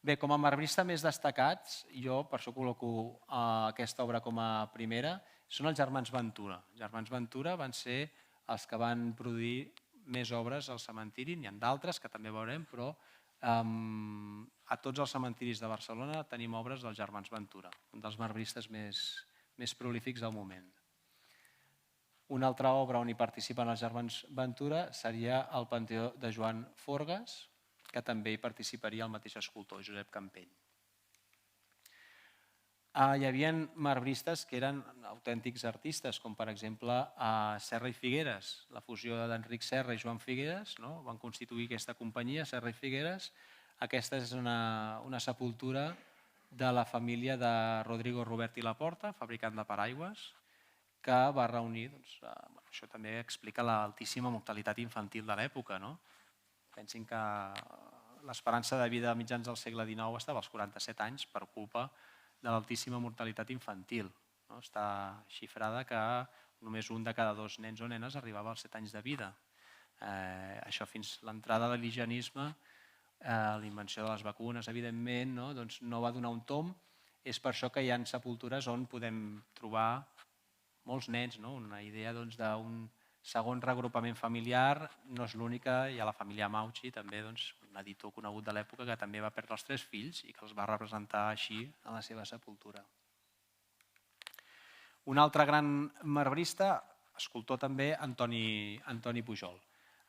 Bé, com a marbrista més destacats, jo per això col·loco aquesta obra com a primera, són els germans Ventura. Els germans Ventura van ser els que van produir més obres al cementiri, n'hi ha d'altres que també veurem, però a tots els cementiris de Barcelona tenim obres dels germans Ventura, un dels marbristes més prolífics del moment. Una altra obra on hi participen els germans Ventura seria el Panteó de Joan Forgas, que també hi participaria el mateix escultor, Josep Campeny. Hi havia marbristes que eren autèntics artistes, com per exemple Serra i Figueres. La fusió d'Enric Serra i Joan Figueres van constituir aquesta companyia, Serra i Figueres. Aquesta és una sepultura de la família de Rodrigo Robert i Laporta, fabricant de paraigües, que va reunir, això també explica l'altíssima mortalitat infantil de l'època. Pensin que l'esperança de vida a mitjans del segle XIX estava als 47 anys per culpa de l'altíssima mortalitat infantil. Està xifrada que només un de cada 2 nens o nenes arribava als 7 anys de vida. Això fins l'entrada de l'higienisme, l'invenció de les vacunes, evidentment, no va donar un tomb. És per això que hi ha sepultures on podem trobar molts nens, una idea d'un segon reagrupament familiar. No és l'única, hi ha la família Mauchi, també un editor conegut de l'època que també va perdre els 3 fills i que els va representar així en la seva sepultura. Un altre gran marbrista, escultor també, Antoni Pujol.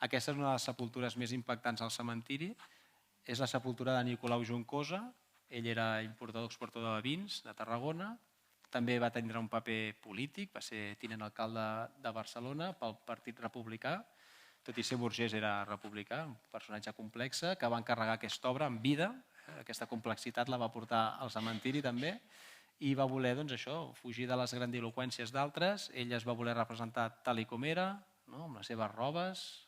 Aquesta és una de les sepultures més impactants al cementiri. És la sepultura de Nicolau Juncosa. Ell era importador-exportador de vins de Tarragona. També va tenir un paper polític, va ser tinent alcalde de Barcelona pel Partit Republicà. Tot i ser burgès era republicà, un personatge complex, que va encarregar aquesta obra en vida. Aquesta complexitat la va portar al cementiri també i va voler fugir de les grandiloqüències d'altres. Ell es va voler representar tal com era, amb les seves robes,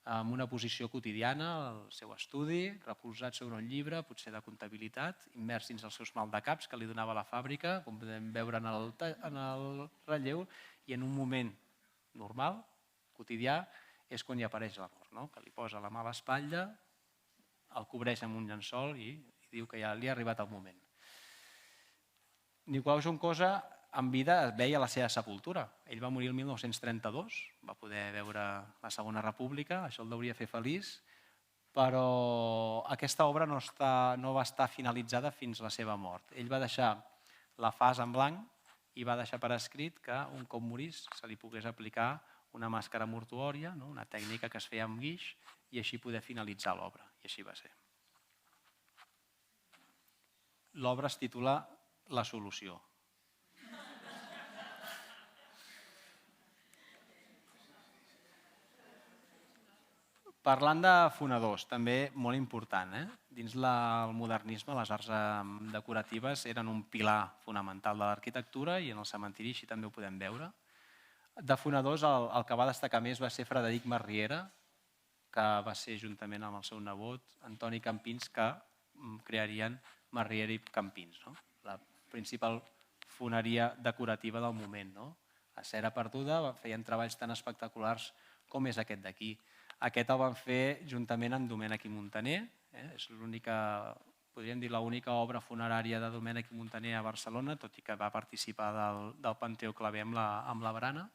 amb una posició quotidiana, al seu estudi, recolzat sobre un llibre, potser de comptabilitat, immers dins els seus maldecaps que li donava la fàbrica, com podem veure en el relleu, i en un moment normal, quotidià, és quan hi apareix la mort, que li posa la mà a l'espatlla, el cobreix amb un llençol i diu que ja li ha arribat el moment. Nicolau Juncosa, en vida, veia la seva sepultura. Ell va morir el 1932, va poder veure la Segona República, això el hauria fer feliç, però aquesta obra no va estar finalitzada fins la seva mort. Ell va deixar la fase en blanc i va deixar per escrit que un cop morís se li pogués aplicar una màscara mortuòria, una tècnica que es feia amb guix, i així poder finalitzar l'obra. I així va ser. L'obra es titula La solució. Parlant de fonedors, també molt important. Dins el modernisme, les arts decoratives eren un pilar fonamental de l'arquitectura i en el cementiri així també ho podem veure. De fonedors, el que va destacar més va ser Frederic Marriera, que va ser juntament amb el seu nebot, Antoni Campins, que crearien Marriera i Campins, la principal foneria decorativa del moment. A Cera Perduda feien treballs tan espectaculars com és aquest d'aquí. Aquest el van fer juntament amb Domènech i Montaner. És l'única, podríem dir, l'única obra funerària de Domènech i Montaner a Barcelona, tot i que va participar del Panteó Claver amb la Brana.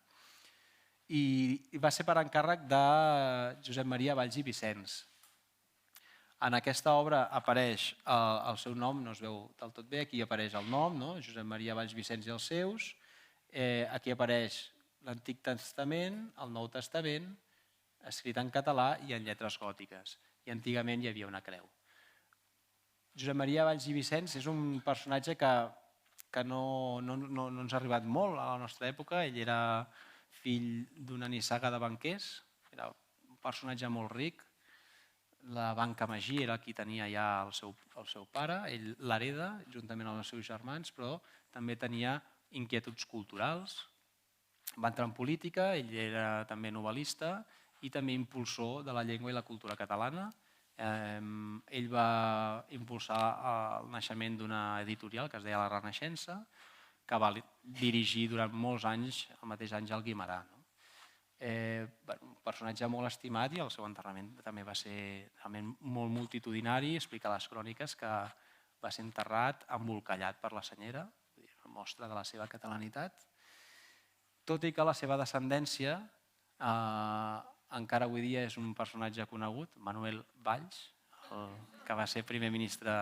i va ser per encàrrec de Josep Maria Valls i Vicenç. En aquesta obra apareix el seu nom, no es veu del tot bé, aquí apareix el nom, no? Josep Maria Valls Vicenç i els seus, aquí apareix l'Antic Testament, el Nou Testament, escrit en català i en lletres gòtiques, i antigament hi havia una creu. Josep Maria Valls i Vicenç és un personatge que no ens ha arribat molt a la nostra època. Ell era fill d'una nissaga de banquers, era un personatge molt ric. La banca Magí era qui tenia ja el seu pare, ell l'hereda juntament amb els seus germans, però també tenia inquietuds culturals. Va entrar en política, ell era també novel·lista i també impulsor de la llengua i la cultura catalana. Ell va impulsar el naixement d'una editorial que es deia La Renaixença, que va dirigir durant molts anys, el mateix Àngel Guimerà. Un personatge molt estimat, i el seu enterrament també va ser realment molt multitudinari. Explica a les cròniques que va ser enterrat embolcallat per la senyera, una mostra de la seva catalanitat, tot i que la seva descendència encara avui dia és un personatge conegut, Manuel Valls, que va ser primer ministre.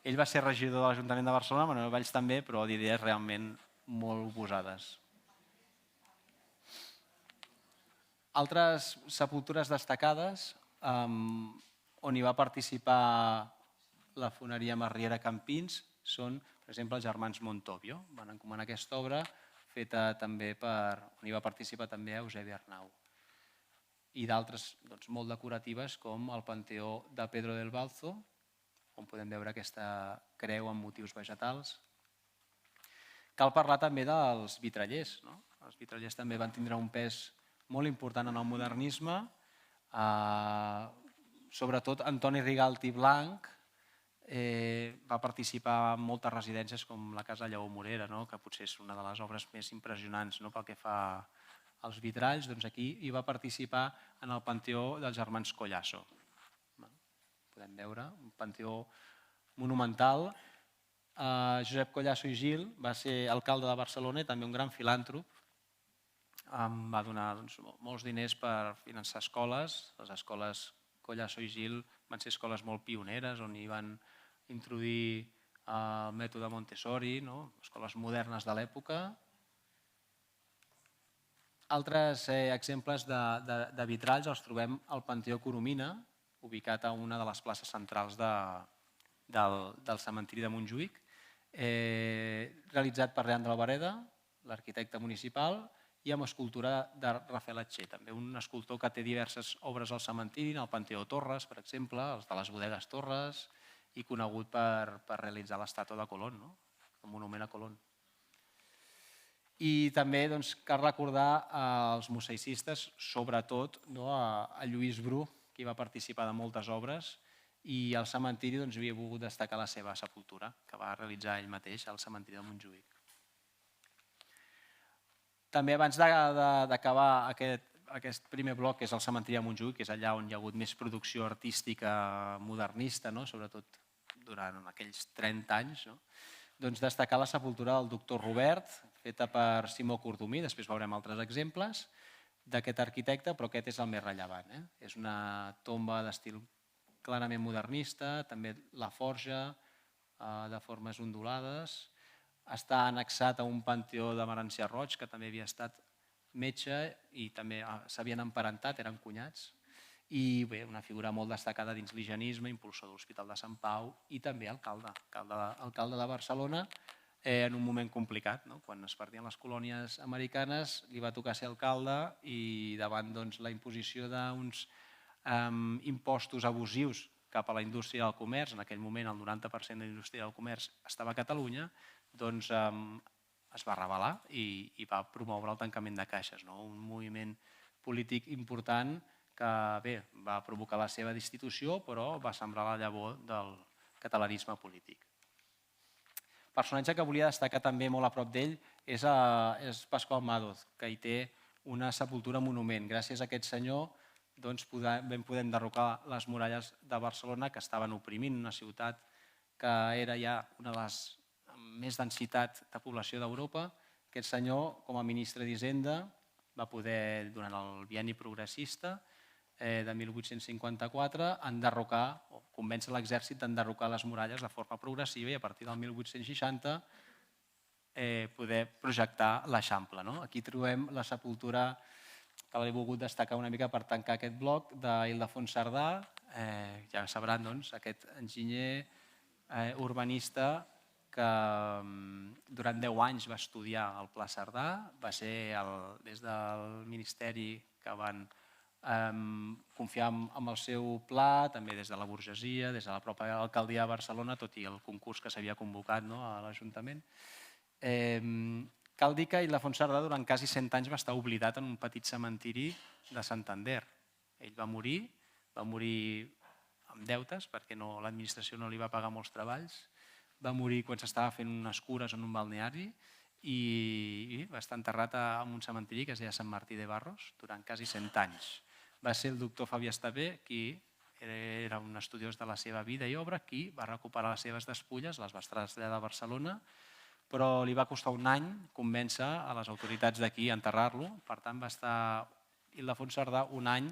Ell va ser regidor de l'Ajuntament de Barcelona, Manuel Valls també, però d'idees realment molt oposades. Altres sepultures destacades on hi va participar la foneria Marriera Campins són, per exemple, els germans Montovio. Van encomanar aquesta obra feta també on hi va participar també Eusebi Arnau. I d'altres molt decoratives, com el Panteó de Pedro del Balzo, on podem veure aquesta creu amb motius vegetals. Cal parlar també dels vitrallers. Els vitrallers també van tindre un pes molt important en el modernisme. Sobretot Antoni Rigalt i Blanc va participar en moltes residències com la Casa Lleó Morera, que potser és una de les obres més impressionants pel que fa als vitralls. Aquí hi va participar en el Panteó dels germans Collasso. Podem veure un panteó monumental. Josep Collasso i Gil va ser alcalde de Barcelona i també un gran filàntrop. Va donar molts diners per finançar escoles. Les escoles Collasso i Gil van ser escoles molt pioneres, on hi van introduir el mètode Montessori, escoles modernes de l'època. Altres exemples de vitralls els trobem al Panteó Coromina, ubicat a una de les places centrals del cementiri de Montjuïc, realitzat per Leandre Albareda, l'arquitecte municipal, i amb escultura de Rafael Atxer, també un escultor que té diverses obres al cementiri, al Panteó Torres, per exemple, els de les bodegues Torres, i conegut per realitzar l'estàtua de Colón, el monument a Colón. I també cal recordar els mosaïcistes, sobretot a Lluís Bru, que va participar de moltes obres, i al cementiri havia volgut destacar la seva sepultura, que va realitzar ell mateix al cementiri de Montjuïc. També abans d'acabar aquest primer bloc, que és el cementiri de Montjuïc, que és allà on hi ha hagut més producció artística modernista, sobretot durant aquells 30 anys, destacar la sepultura del doctor Robert, feta per Simó Cordomí, després veurem altres exemples d'aquest arquitecte, però aquest és el més rellevant. És una tomba d'estil clarament modernista, també la forja de formes ondulades. Està annexat a un panteó de Merencià Roig, que també havia estat metge i també s'havien emparentat, eren cunyats. I bé, una figura molt destacada dins l'higienisme, impulsor de l'Hospital de Sant Pau i també alcalde de Barcelona en un moment complicat. Quan es perdien les colònies americanes li va tocar ser alcalde i davant la imposició d'uns impostos abusius cap a la indústria del comerç, en aquell moment el 90% de la indústria del comerç estava a Catalunya, doncs es va rebel·lar i va promoure el tancament de caixes, un moviment polític important que bé, va provocar la seva destitució, però va sembrar la llavor del catalanisme polític. El personatge que volia destacar també molt a prop d'ell és Pasqual Madoz, que hi té una sepultura monument. Gràcies a aquest senyor podem enderrocar les muralles de Barcelona, que estaven oprimint una ciutat que era ja una de les amb més densitat de població d'Europa. Aquest senyor, com a ministre d'Hisenda, va poder, durant el bienni progressista de 1854, enderrocar o convèncer l'exèrcit d'enderrocar les muralles de forma progressiva i a partir del 1860 poder projectar l'Eixample. Aquí trobem la sepultura que l'he volgut destacar una mica per tancar aquest bloc d'Ildefons Cerdà. Ja sabran, aquest enginyer urbanista que durant 10 anys va estudiar el Pla Cerdà, va ser des del Ministeri que van confiar en el seu pla, també des de la burgesia, des de la pròpia alcaldia de Barcelona, tot i el concurs que s'havia convocat a l'Ajuntament. Cal dir que Ildefons Cerdà durant quasi 100 anys va estar oblidat en un petit cementiri de Santander. Ell va morir amb deutes perquè l'administració no li va pagar molts treballs, va morir quan s'estava fent unes cures en un balneari i va estar enterrat en un cementiri que es deia Sant Martí de Barros durant quasi 100 anys. Va ser el doctor Fabià Estapé, qui era un estudiós de la seva vida i obra, qui va recuperar les seves despulles, les va traslladar a Barcelona, però li va costar un any convèncer a les autoritats d'aquí a enterrar-lo. Per tant, va estar Ildefons Cerdà un any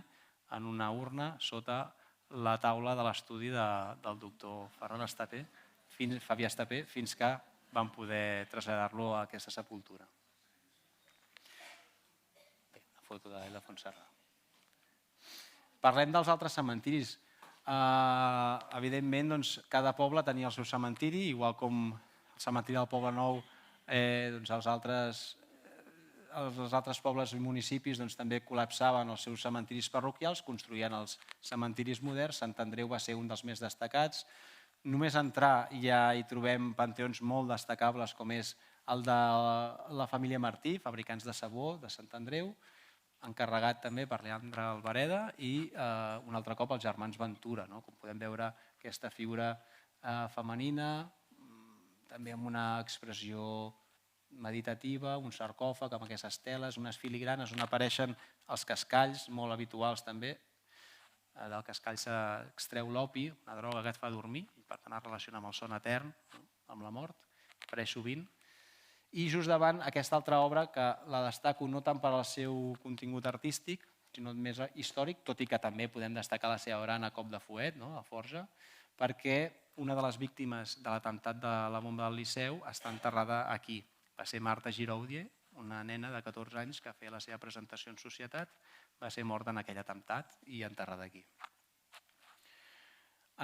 en una urna sota la taula de l'estudi del doctor Fabià Estapé, fins que van poder traslladar-lo a aquesta sepultura. Bé, la foto d'Ildefons Cerdà. Parlem dels altres cementiris. Evidentment, cada poble tenia el seu cementiri, igual com el cementiri del Poble Nou, els altres pobles i municipis també col·lapsaven els seus cementiris parroquials, construïen els cementiris moderns. Sant Andreu va ser un dels més destacats. Només entrar ja hi trobem panteons molt destacables, com és el de la família Martí, fabricants de sabó de Sant Andreu, encarregat també per Leandre Albareda, i un altre cop els germans Ventura, com podem veure aquesta figura femenina, també amb una expressió meditativa, un sarcòfag amb aquestes teles, unes filigranes on apareixen els cascalls, molt habituals també. Del cascall s'extreu l'opi, una droga que et fa dormir, i per tant es relaciona amb el son etern, amb la mort, apareix sovint. I just davant aquesta altra obra que la destaco no tant per al seu contingut artístic, sinó més històric, tot i que també podem destacar la seva obra a cop de fuet, a Forja, perquè una de les víctimes de l'atemptat de la bomba del Liceu està enterrada aquí. Va ser Marta Giraudier, una nena de 14 anys que feia la seva presentació en societat, va ser morta en aquell atemptat i enterrada aquí.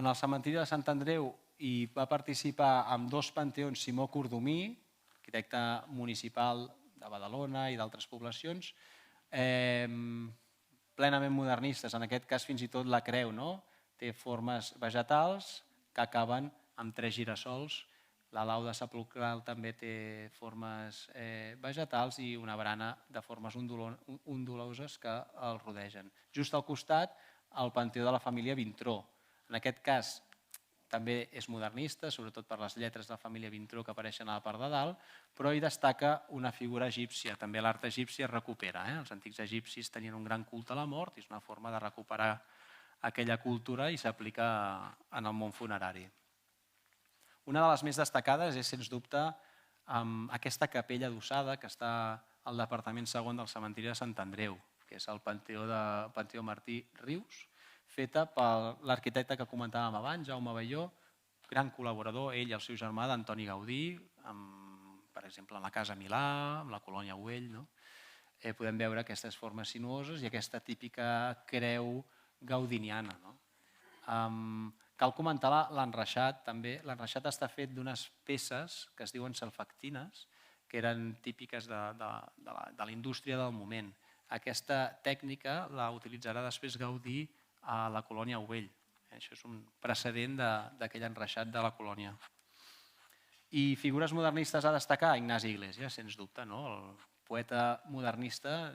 En el cementiri de Sant Andreu hi va participar amb 2 panteons Simó Cordomí, arquitecte municipal de Badalona i d'altres poblacions, plenament modernistes, en aquest cas fins i tot la creu, té formes vegetals que acaben amb 3 girassols. La lauda sepulcral també té formes vegetals i una barana de formes onduloses que el rodegen. Just al costat, el panteó de la família Vintró. En aquest cas també és modernista, sobretot per les lletres de la família Vintró que apareixen a la part de dalt, però hi destaca una figura egípcia. També l'art egípcia es recupera. Els antics egipcis tenien un gran culte a la mort i és una forma de recuperar aquella cultura i s'aplica en el món funerari. Una de les més destacades és, sens dubte, aquesta capella adossada que està al departament segon del cementiri de Sant Andreu, que és el Panteó Martí Rius, feta per l'arquitecte que comentàvem abans, Jaume Balló, gran col·laborador, ell i el seu germà d'Antoni Gaudí, per exemple, en la Casa Milà, amb la Colònia Güell. Podem veure aquestes formes sinuoses i aquesta típica creu gaudiniana. Cal comentar l'enreixat també. L'enreixat està fet d'unes peces que es diuen salfactines, que eren típiques de la indústria del moment. Aquesta tècnica la utilitzarà després Gaudí a la Colònia Güell. Això és un precedent d'aquell enreixat de la colònia. I figures modernistes a destacar, Ignasi Iglesias, sens dubte, el poeta modernista,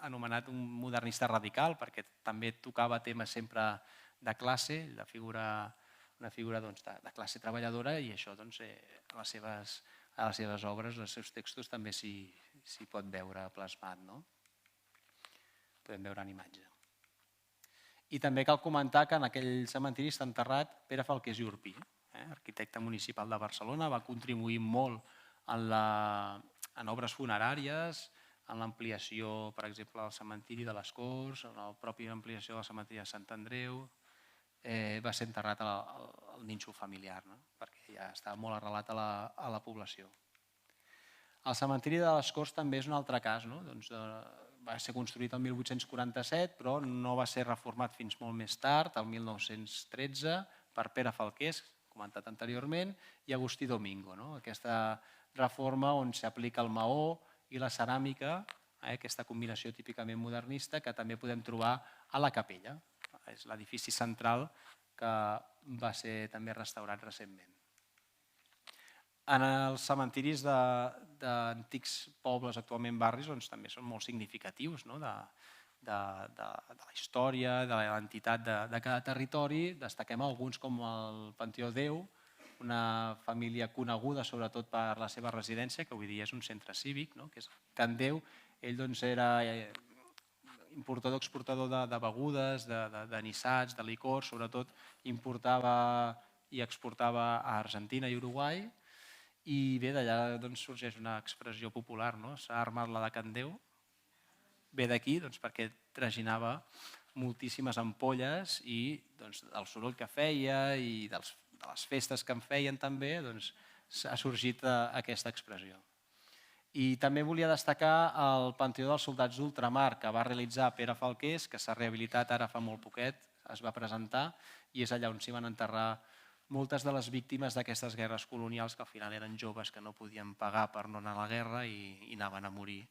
anomenat un modernista radical, perquè també tocava temes sempre de classe, una figura de classe treballadora, i això a les seves obres, als seus textos, també s'hi pot veure plasmat. Podem veure en imatge. I també cal comentar que en aquell cementiri està enterrat Pere Falqués i Urpí, arquitecte municipal de Barcelona, va contribuir molt en obres funeràries, en l'ampliació, per exemple, del cementiri de les Corts, en la pròpia ampliació del cementiri de Sant Andreu. Va ser enterrat al nínxol familiar, perquè ja estava molt arrelat a la població. El cementiri de les Corts també és un altre cas. Va ser construït el 1847, però no va ser reformat fins molt més tard, el 1913, per Pere Falqués, comentat anteriorment, i Agustí Domingo. Aquesta reforma on s'aplica el maó i la ceràmica, aquesta combinació típicament modernista que també podem trobar a la capella. És l'edifici central que va ser també restaurat recentment. En els cementiris d'antics pobles, actualment barris, també són molt significatius de la història, de l'entitat de cada territori. Destaquem alguns com el Panteó Déu, una família coneguda sobretot per la seva residència, que avui dia és un centre cívic, que és Can Déu. Ell era importador-exportador de begudes, de nissats, de licors, sobretot importava i exportava a Argentina i Uruguai. I bé, d'allà sorgeix una expressió popular, s'ha armat la de Can Déu. Ve d'aquí perquè traginava moltíssimes ampolles i del soroll que feia i de les festes que en feien també ha sorgit aquesta expressió. I també volia destacar el Panteó dels Soldats d'Ultramar, que va realitzar Pere Falqués, que s'ha rehabilitat ara fa molt poquet, es va presentar, i és allà on s'hi van enterrar moltes de les víctimes d'aquestes guerres colonials, que al final eren joves que no podien pagar per no anar a la guerra i anaven a morir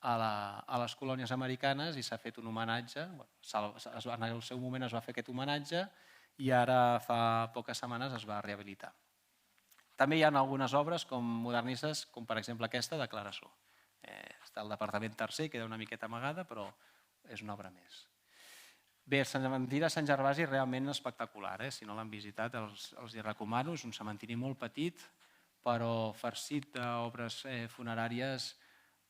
a les colònies americanes, i s'ha fet un homenatge. En el seu moment es va fer aquest homenatge i ara fa poques setmanes es va rehabilitar. També hi ha algunes obres modernistes, com per exemple aquesta de Clarasó. Està al departament tercer, queda una miqueta amagada, però és una obra més. Bé, el cementiri de Sant Gervasi és realment espectacular. Si no l'han visitat, els hi recomano. És un cementiri molt petit, però farcit d'obres funeràries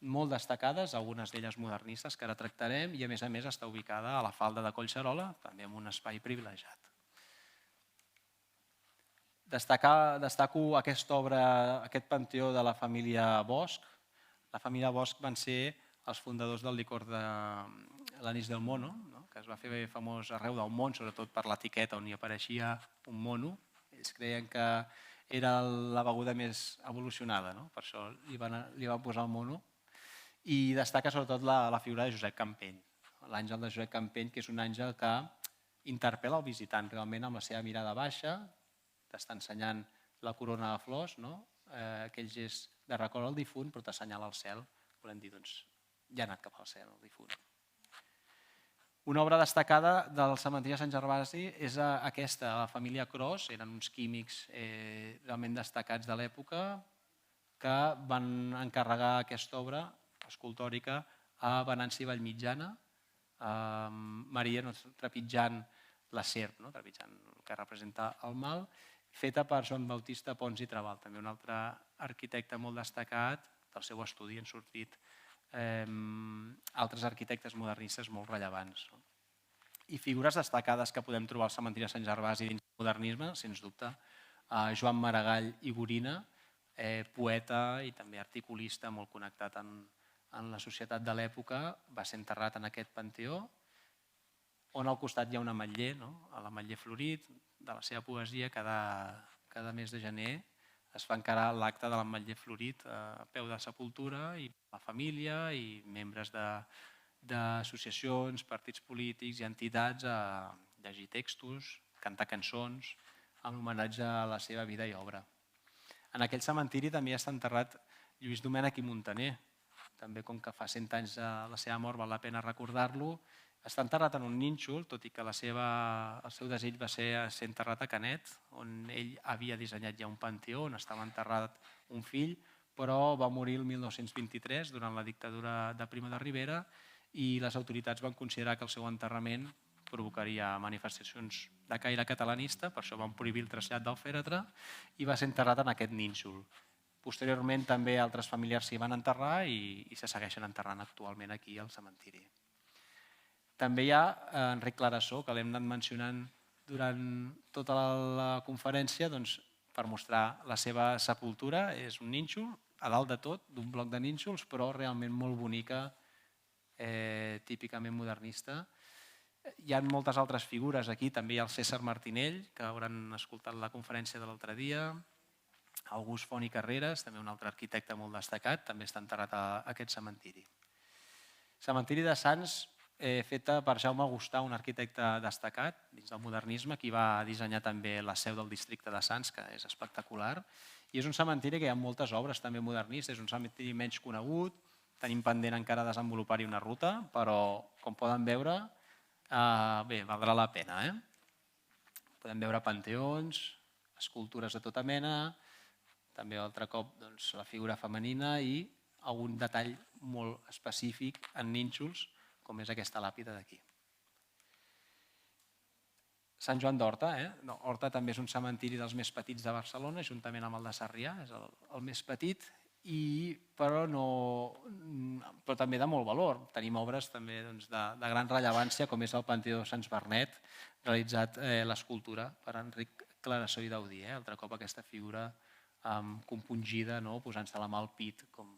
molt destacades, algunes d'elles modernistes, que ara tractarem, i a més està ubicada a la falda de Collserola, també en un espai privilegiat. Destaco aquesta obra, aquest panteó de la família Bosch. La família Bosch van ser els fundadors del licor de l'Anís del Mono, que es va fer famós arreu del món, sobretot per l'etiqueta on hi apareixia un mono. Ells creien que era la beguda més evolucionada, per això li van posar el mono. I destaca sobretot la figura de Josep Campeny, l'àngel de Josep Campeny, que és un àngel que interpel·la el visitant realment amb la seva mirada baixa, t'està ensenyant la corona de flors, aquell gest de record al difunt, però t'assenyala al cel, volem dir, ja ha anat cap al cel el difunt. Una obra destacada del cementiri de Sant Gervasi és aquesta, la família Cros, eren uns químics realment destacats de l'època que van encarregar aquesta obra escultòrica a Venància i Vallmitjana, Maria trepitjant la serp, trepitjant el que representa el mal, feta per Joan Bautista Pons i Trabal, també un altre arquitecte molt destacat. Del seu estudi han sortit altres arquitectes modernistes molt rellevants. I figures destacades que podem trobar al cementiri de Sant Gervasi dins del modernisme, sens dubte, Joan Maragall i Gorina, poeta i també articulista molt connectat en la societat de l'època, va ser enterrat en aquest panteó, on al costat hi ha un ametller, l'ametller florit, de la seva poesia. Cada mes de gener es fa encara l'acte de l'ametller florit a peu de sepultura, i la família i membres d'associacions, partits polítics i entitats a llegir textos, cantar cançons, en homenatge a la seva vida i obra. En aquell cementiri també està enterrat Lluís Domènech i Muntaner. També, com que fa 100 anys de la seva mort, val la pena recordar-lo. Està enterrat en un nínxol, tot i que el seu desig va ser enterrat a Canet, on ell havia dissenyat ja un panteó on estava enterrat un fill, però va morir el 1923 durant la dictadura de Primo de Rivera, i les autoritats van considerar que el seu enterrament provocaria manifestacions de caire catalanista, per això van prohibir el trasllat del fèretre, i va ser enterrat en aquest nínxol. Posteriorment també altres familiars s'hi van enterrar i se segueixen enterrant actualment aquí al cementiri. També hi ha Enric Clarasó, que l'hem anat mencionant durant tota la conferència per mostrar la seva sepultura. És un nínxol a dalt de tot, d'un bloc de nínxols, però realment molt bonica, típicament modernista. Hi ha moltes altres figures aquí, també hi ha el César Martinell, que hauran escoltat la conferència de l'altre dia, August Font i Carreras, també un altre arquitecte molt destacat, també està enterrat a aquest cementiri. Cementiri de Sants, feta per Jaume Agustà, un arquitecte destacat dins del modernisme, qui va dissenyar també la seu del districte de Sants, que és espectacular. I és un cementiri que hi ha moltes obres també modernistes, és un cementiri menys conegut, tenim pendent encara desenvolupar-hi una ruta, però com poden veure, bé, valdrà la pena. Podem veure panteons, escultures de tota mena, també altre cop la figura femenina i algun detall molt específic en nínxols, com és aquesta làpida d'aquí. Sant Joan d'Horta. Horta també és un cementiri dels més petits de Barcelona, juntament amb el de Sarrià, és el més petit, però també de molt valor. Tenim obres també de gran rellevància, com és el Panteó de Sants Bernet, realitzat l'escultura per Enric Clarasó i Daudí. Altre cop aquesta figura compungida, posant-se la mà al pit, com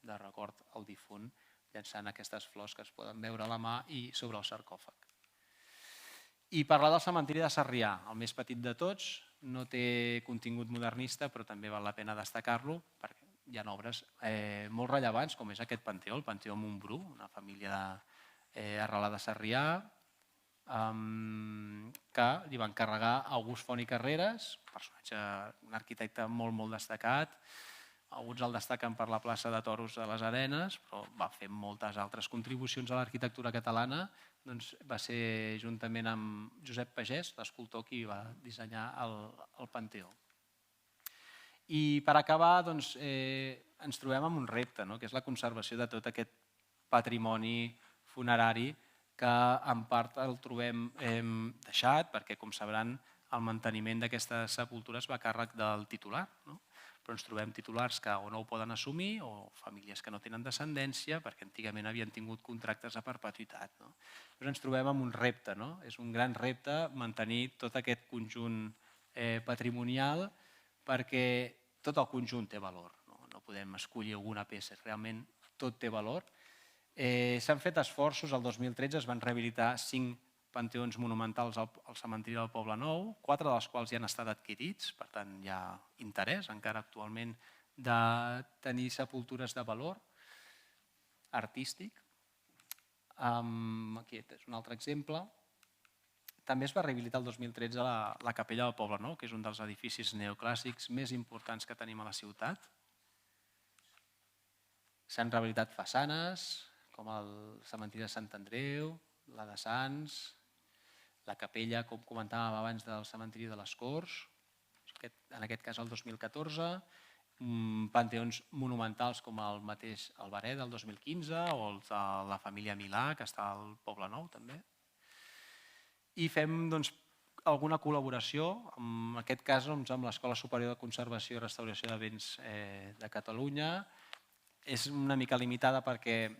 de record al difunt, llançant aquestes flors que es poden veure a la mà i sobre el sarcòfag. I parlar del cementiri de Sarrià, el més petit de tots, no té contingut modernista, però també val la pena destacar-lo, perquè hi ha obres molt rellevants, com és aquest panteó, el Panteó Montbrú, una família arrelada a Sarrià, que li van encarregar August Font i Carreras, un arquitecte molt destacat. Alguns el destaquen per la plaça de Toros de les Arenes, però va fer moltes altres contribucions a l'arquitectura catalana. Va ser juntament amb Josep Pagès, l'escultor, qui va dissenyar el Panteó. I per acabar ens trobem amb un repte, que és la conservació de tot aquest patrimoni funerari que en part el trobem deixat, perquè com sabran el manteniment d'aquestes sepultures va a càrrec del titular, però ens trobem titulars que o no ho poden assumir o famílies que no tenen descendència perquè antigament havien tingut contractes a perpetuïtat. Llavors ens trobem amb un repte, és un gran repte mantenir tot aquest conjunt patrimonial perquè tot el conjunt té valor, no podem escollir alguna peça, realment tot té valor. S'han fet esforços, el 2013 es van rehabilitar 5 panteons monumentals al cementiri del Poble Nou, 4 dels quals ja han estat adquirits, per tant hi ha interès encara actualment de tenir sepultures de valor artístic. Aquest és un altre exemple. També es va rehabilitar el 2013 la Capella del Poble Nou, que és un dels edificis neoclàssics més importants que tenim a la ciutat. S'han rehabilitat façanes, com el cementiri de Sant Andreu, la de Sants, la capella, com comentàvem abans, del cementiri de les Corts, en aquest cas el 2014, panteons monumentals com el mateix Albaré del 2015 o el de la família Milà, que està al Poble Nou també. I fem alguna col·laboració, en aquest cas amb l'Escola Superior de Conservació i Restauració de Béns de Catalunya. És una mica limitada perquè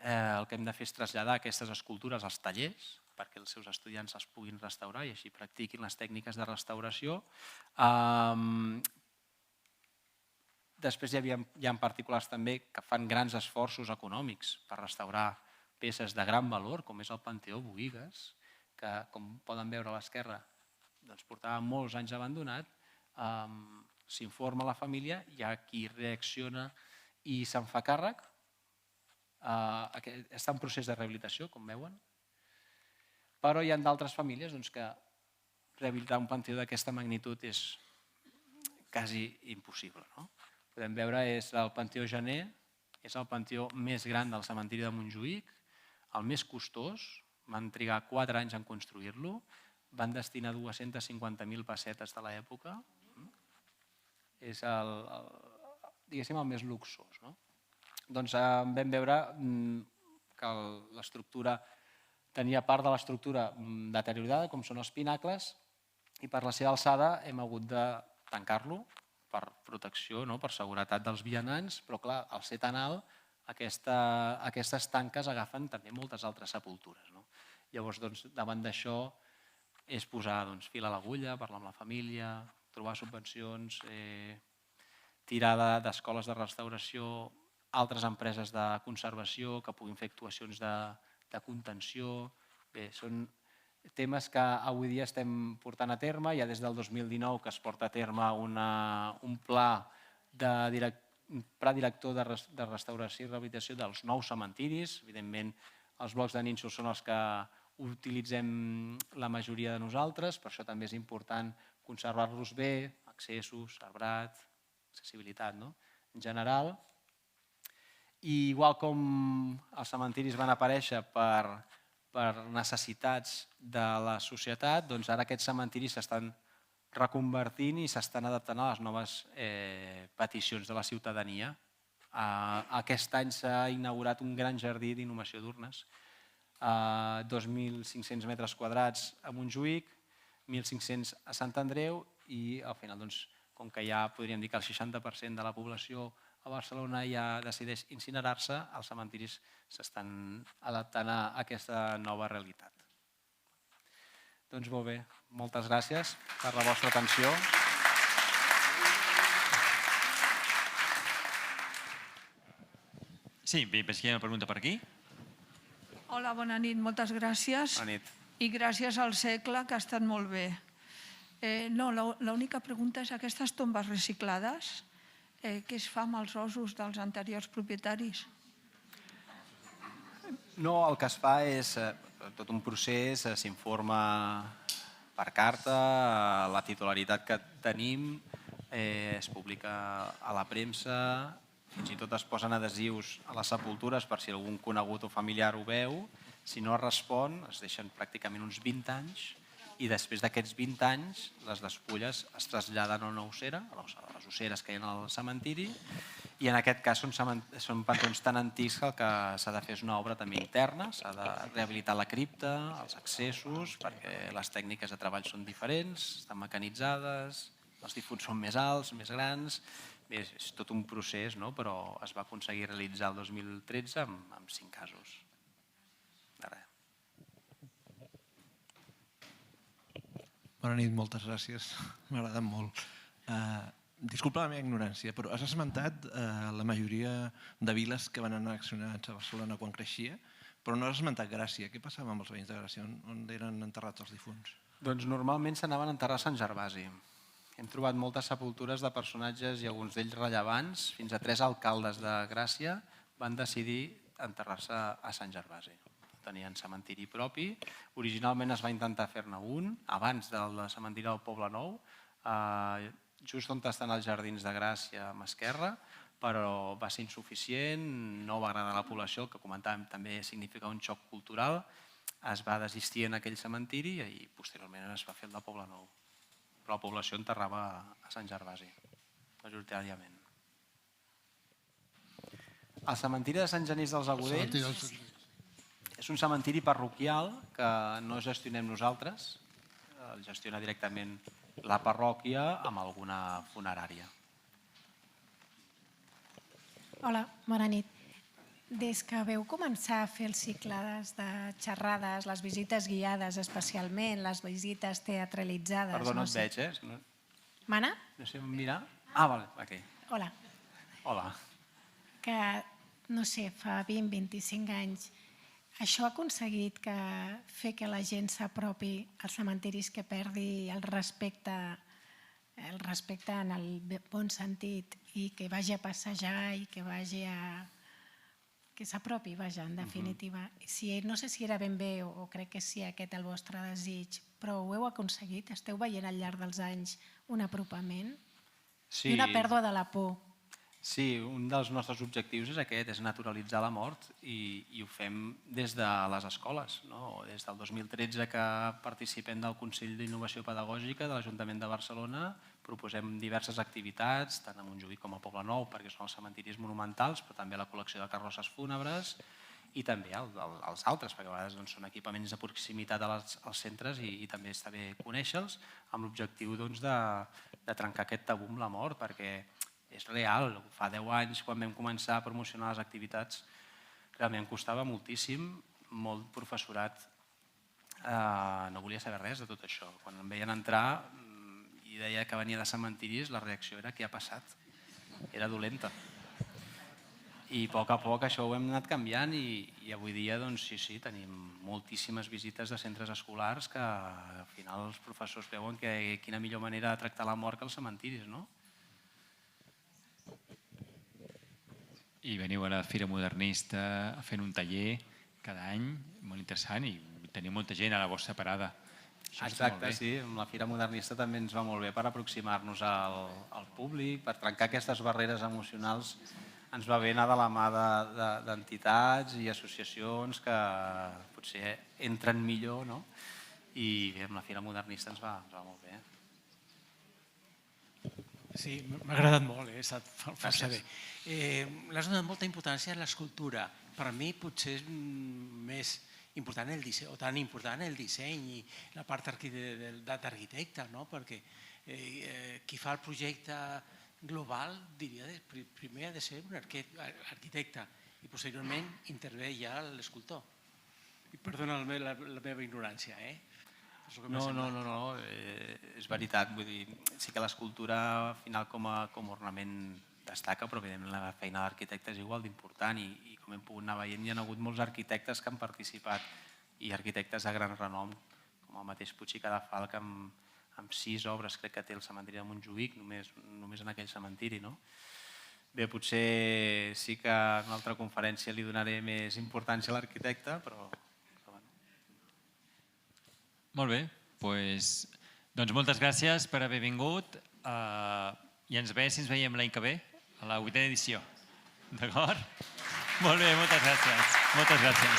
el que hem de fer és traslladar aquestes escultures als tallers perquè els seus estudiants les puguin restaurar i així practiquin les tècniques de restauració. Després hi ha particulars també que fan grans esforços econòmics per restaurar peces de gran valor, com és el Panteó Boïgues, que, com poden veure a l'esquerra, portava molts anys abandonat. S'informa a la família, hi ha qui reacciona i se'n fa càrrec. Està en procés de rehabilitació, com veuen. Però hi ha d'altres famílies que rehabilitar un panteó d'aquesta magnitud és quasi impossible. Podem veure, és el Panteó Gener, és el panteó més gran del cementiri de Montjuïc, el més costós, van trigar 4 anys en construir-lo, van destinar 250.000 pessetes de l'època, és el més luxós. Doncs vam veure que l'estructura tenia part de l'estructura deteriorada, com són els pinacles, i per la seva alçada hem hagut de tancar-lo per protecció, per seguretat dels vianants, però clar, al ser tan alt, aquestes tanques agafen també moltes altres sepultures. Llavors, davant d'això, és posar fil a l'agulla, parlar amb la família, trobar subvencions, tirar d'escoles de restauració altres empreses de conservació que puguin fer actuacions de contenció. Bé, són temes que avui dia estem portant a terme. Ja des del 2019 que es porta a terme un pla director de restauració i rehabilitació dels nous cementiris. Evidentment, els blocs de nínxols són els que utilitzem la majoria de nosaltres, per això també és important conservar-los bé, accessos, arbrat, accessibilitat en general. I igual com els cementiris van aparèixer per necessitats de la societat, doncs ara aquests cementiris s'estan reconvertint i s'estan adaptant a les noves peticions de la ciutadania. Aquest any s'ha inaugurat un gran jardí d'inhumació d'urnes, 2.500 metres quadrats a Montjuïc, 1.500 a Sant Andreu i al final, com que ja podríem dir que el 60% de la població a Barcelona ja decideix incinerar-se, els cementiris s'estan adaptant a aquesta nova realitat. Doncs molt bé, moltes gràcies per la vostra atenció. Sí, veig que hi ha una pregunta per aquí. Hola, bona nit, moltes gràcies. Bona nit. I gràcies al segle, que ha estat molt bé. No, l'única pregunta és aquestes tombes reciclades, què es fa amb els ossos dels anteriors propietaris? No, el que es fa és tot un procés, s'informa per carta, la titularitat que tenim, es publica a la premsa, fins i tot es posen adhesius a les sepultures per si algun conegut o familiar ho veu. Si no es respon, es deixen pràcticament uns 20 anys i després d'aquests 20 anys les despulles es traslladen a una ossera, a les osseres que hi ha al cementiri, i en aquest cas són pantons tan antics que el que s'ha de fer és una obra també interna, s'ha de rehabilitar la cripta, els accessos, perquè les tècniques de treball són diferents, estan mecanitzades, els difunts són més alts, més grans. Bé, és tot un procés, però es va aconseguir realitzar el 2013 amb 5 casos. De res. Bona nit, moltes gràcies. M'ha agradat molt. Disculpa la meva ignorància, però has esmentat la majoria de viles que van anar annexionats a Barcelona quan creixia, però no has esmentat Gràcia. Què passava amb els veïns de Gràcia? On eren enterrats els difunts? Doncs normalment s'anaven a enterrar a Sant Gervasi. Hem trobat moltes sepultures de personatges i alguns d'ells rellevants. Fins a 3 alcaldes de Gràcia van decidir enterrar-se a Sant Gervasi. Tenien cementiri propi. Originalment es va intentar fer-ne un abans del cementiri del Poble Nou, just on estan els Jardins de Gràcia a mà esquerra, però va ser insuficient, no va agradar a la població, el que comentàvem també significa un xoc cultural. Es va desistir en aquell cementiri i posteriorment es va fer el de Poble Nou. Però la població enterrava a Sant Gervasi, majoritàriament. El cementiri de Sant Genís dels Agudells és un cementiri parroquial que no gestionem nosaltres, el gestiona directament la parròquia amb alguna funerària. Hola, bona nit. Des que veu començar a fer els cicles de xerrades, les visites guiades especialment, les visites teatralitzades... Perdó, no et veig, Mana? No sé on mirar. Ah, vale, aquí. Hola. Hola. Que, no sé, fa 20-25 anys, això ha aconseguit fer que la gent s'apropi als cementiris, que perdi el respecte en el bon sentit i que vagi a passejar i que vagi a... que s'apropi, vaja, en definitiva. No sé si era ben bé o crec que sí aquest el vostre desig, però ho heu aconseguit? Esteu veient al llarg dels anys un apropament? I una pèrdua de la por? Sí, un dels nostres objectius és aquest, és naturalitzar la mort i ho fem des de les escoles. Des del 2013 que participem del Consell d'Innovació Pedagògica de l'Ajuntament de Barcelona, proposem diverses activitats, tant a Montjuïc com a Poble Nou, perquè són els cementiris monumentals, però també la col·lecció de carrosses fúnebres i també els altres, perquè a vegades són equipaments de proximitat als centres i també està bé conèixer-los, amb l'objectiu de trencar aquest tabú amb la mort, perquè és real. Fa 10 anys, quan vam començar a promocionar les activitats, realment costava moltíssim, molt professorat no volia saber res de tot això. Quan em veien entrar i deia que venia de cementiris, la reacció era què ha passat? era dolenta. I a poc això ho hem anat canviant i avui dia doncs, sí, tenim moltíssimes visites de centres escolars que al final els professors veuen que quina millor manera de tractar la mort que els cementiris, no? I veniu a la Fira Modernista fent un taller cada any, molt interessant, i teniu molta gent a la vostra parada. Això està molt Exacte, bé. sí. Amb la Fira Modernista també ens va molt bé per aproximar-nos al públic, per trencar aquestes barreres emocionals. Ens va bé anar de la mà d'entitats i associacions que potser entren millor, no? I amb la Fira Modernista ens va molt bé. Sí, m'ha agradat molt, ha estat força bé. L'has donat molta importància a l'escultura. Per mi potser és més important el disseny, o tan important el disseny i la part d'arquitecte, no? Perquè qui fa el projecte global, diria, primer ha de ser un arquitecte i posteriorment intervé ja l'escultor. I perdona la meva ignorància, No, és veritat. Vull dir, sí que l'escultura al final com a ornament destaca, però evidentment la feina d'arquitecte és igual d'important i com hem pogut anar veient hi ha hagut molts arquitectes que han participat i arquitectes de gran renom, com el mateix Puig i Cadafalch amb 6 obres crec que té el cementiri de Montjuïc, només en aquell cementiri, no? Bé, potser sí que en una altra conferència li donaré més importància a l'arquitecte, però Molt bé, doncs moltes gràcies per haver vingut i ens veiem l'any que ve, a la 8a edició. D'acord? Molt bé, moltes gràcies. Moltes gràcies.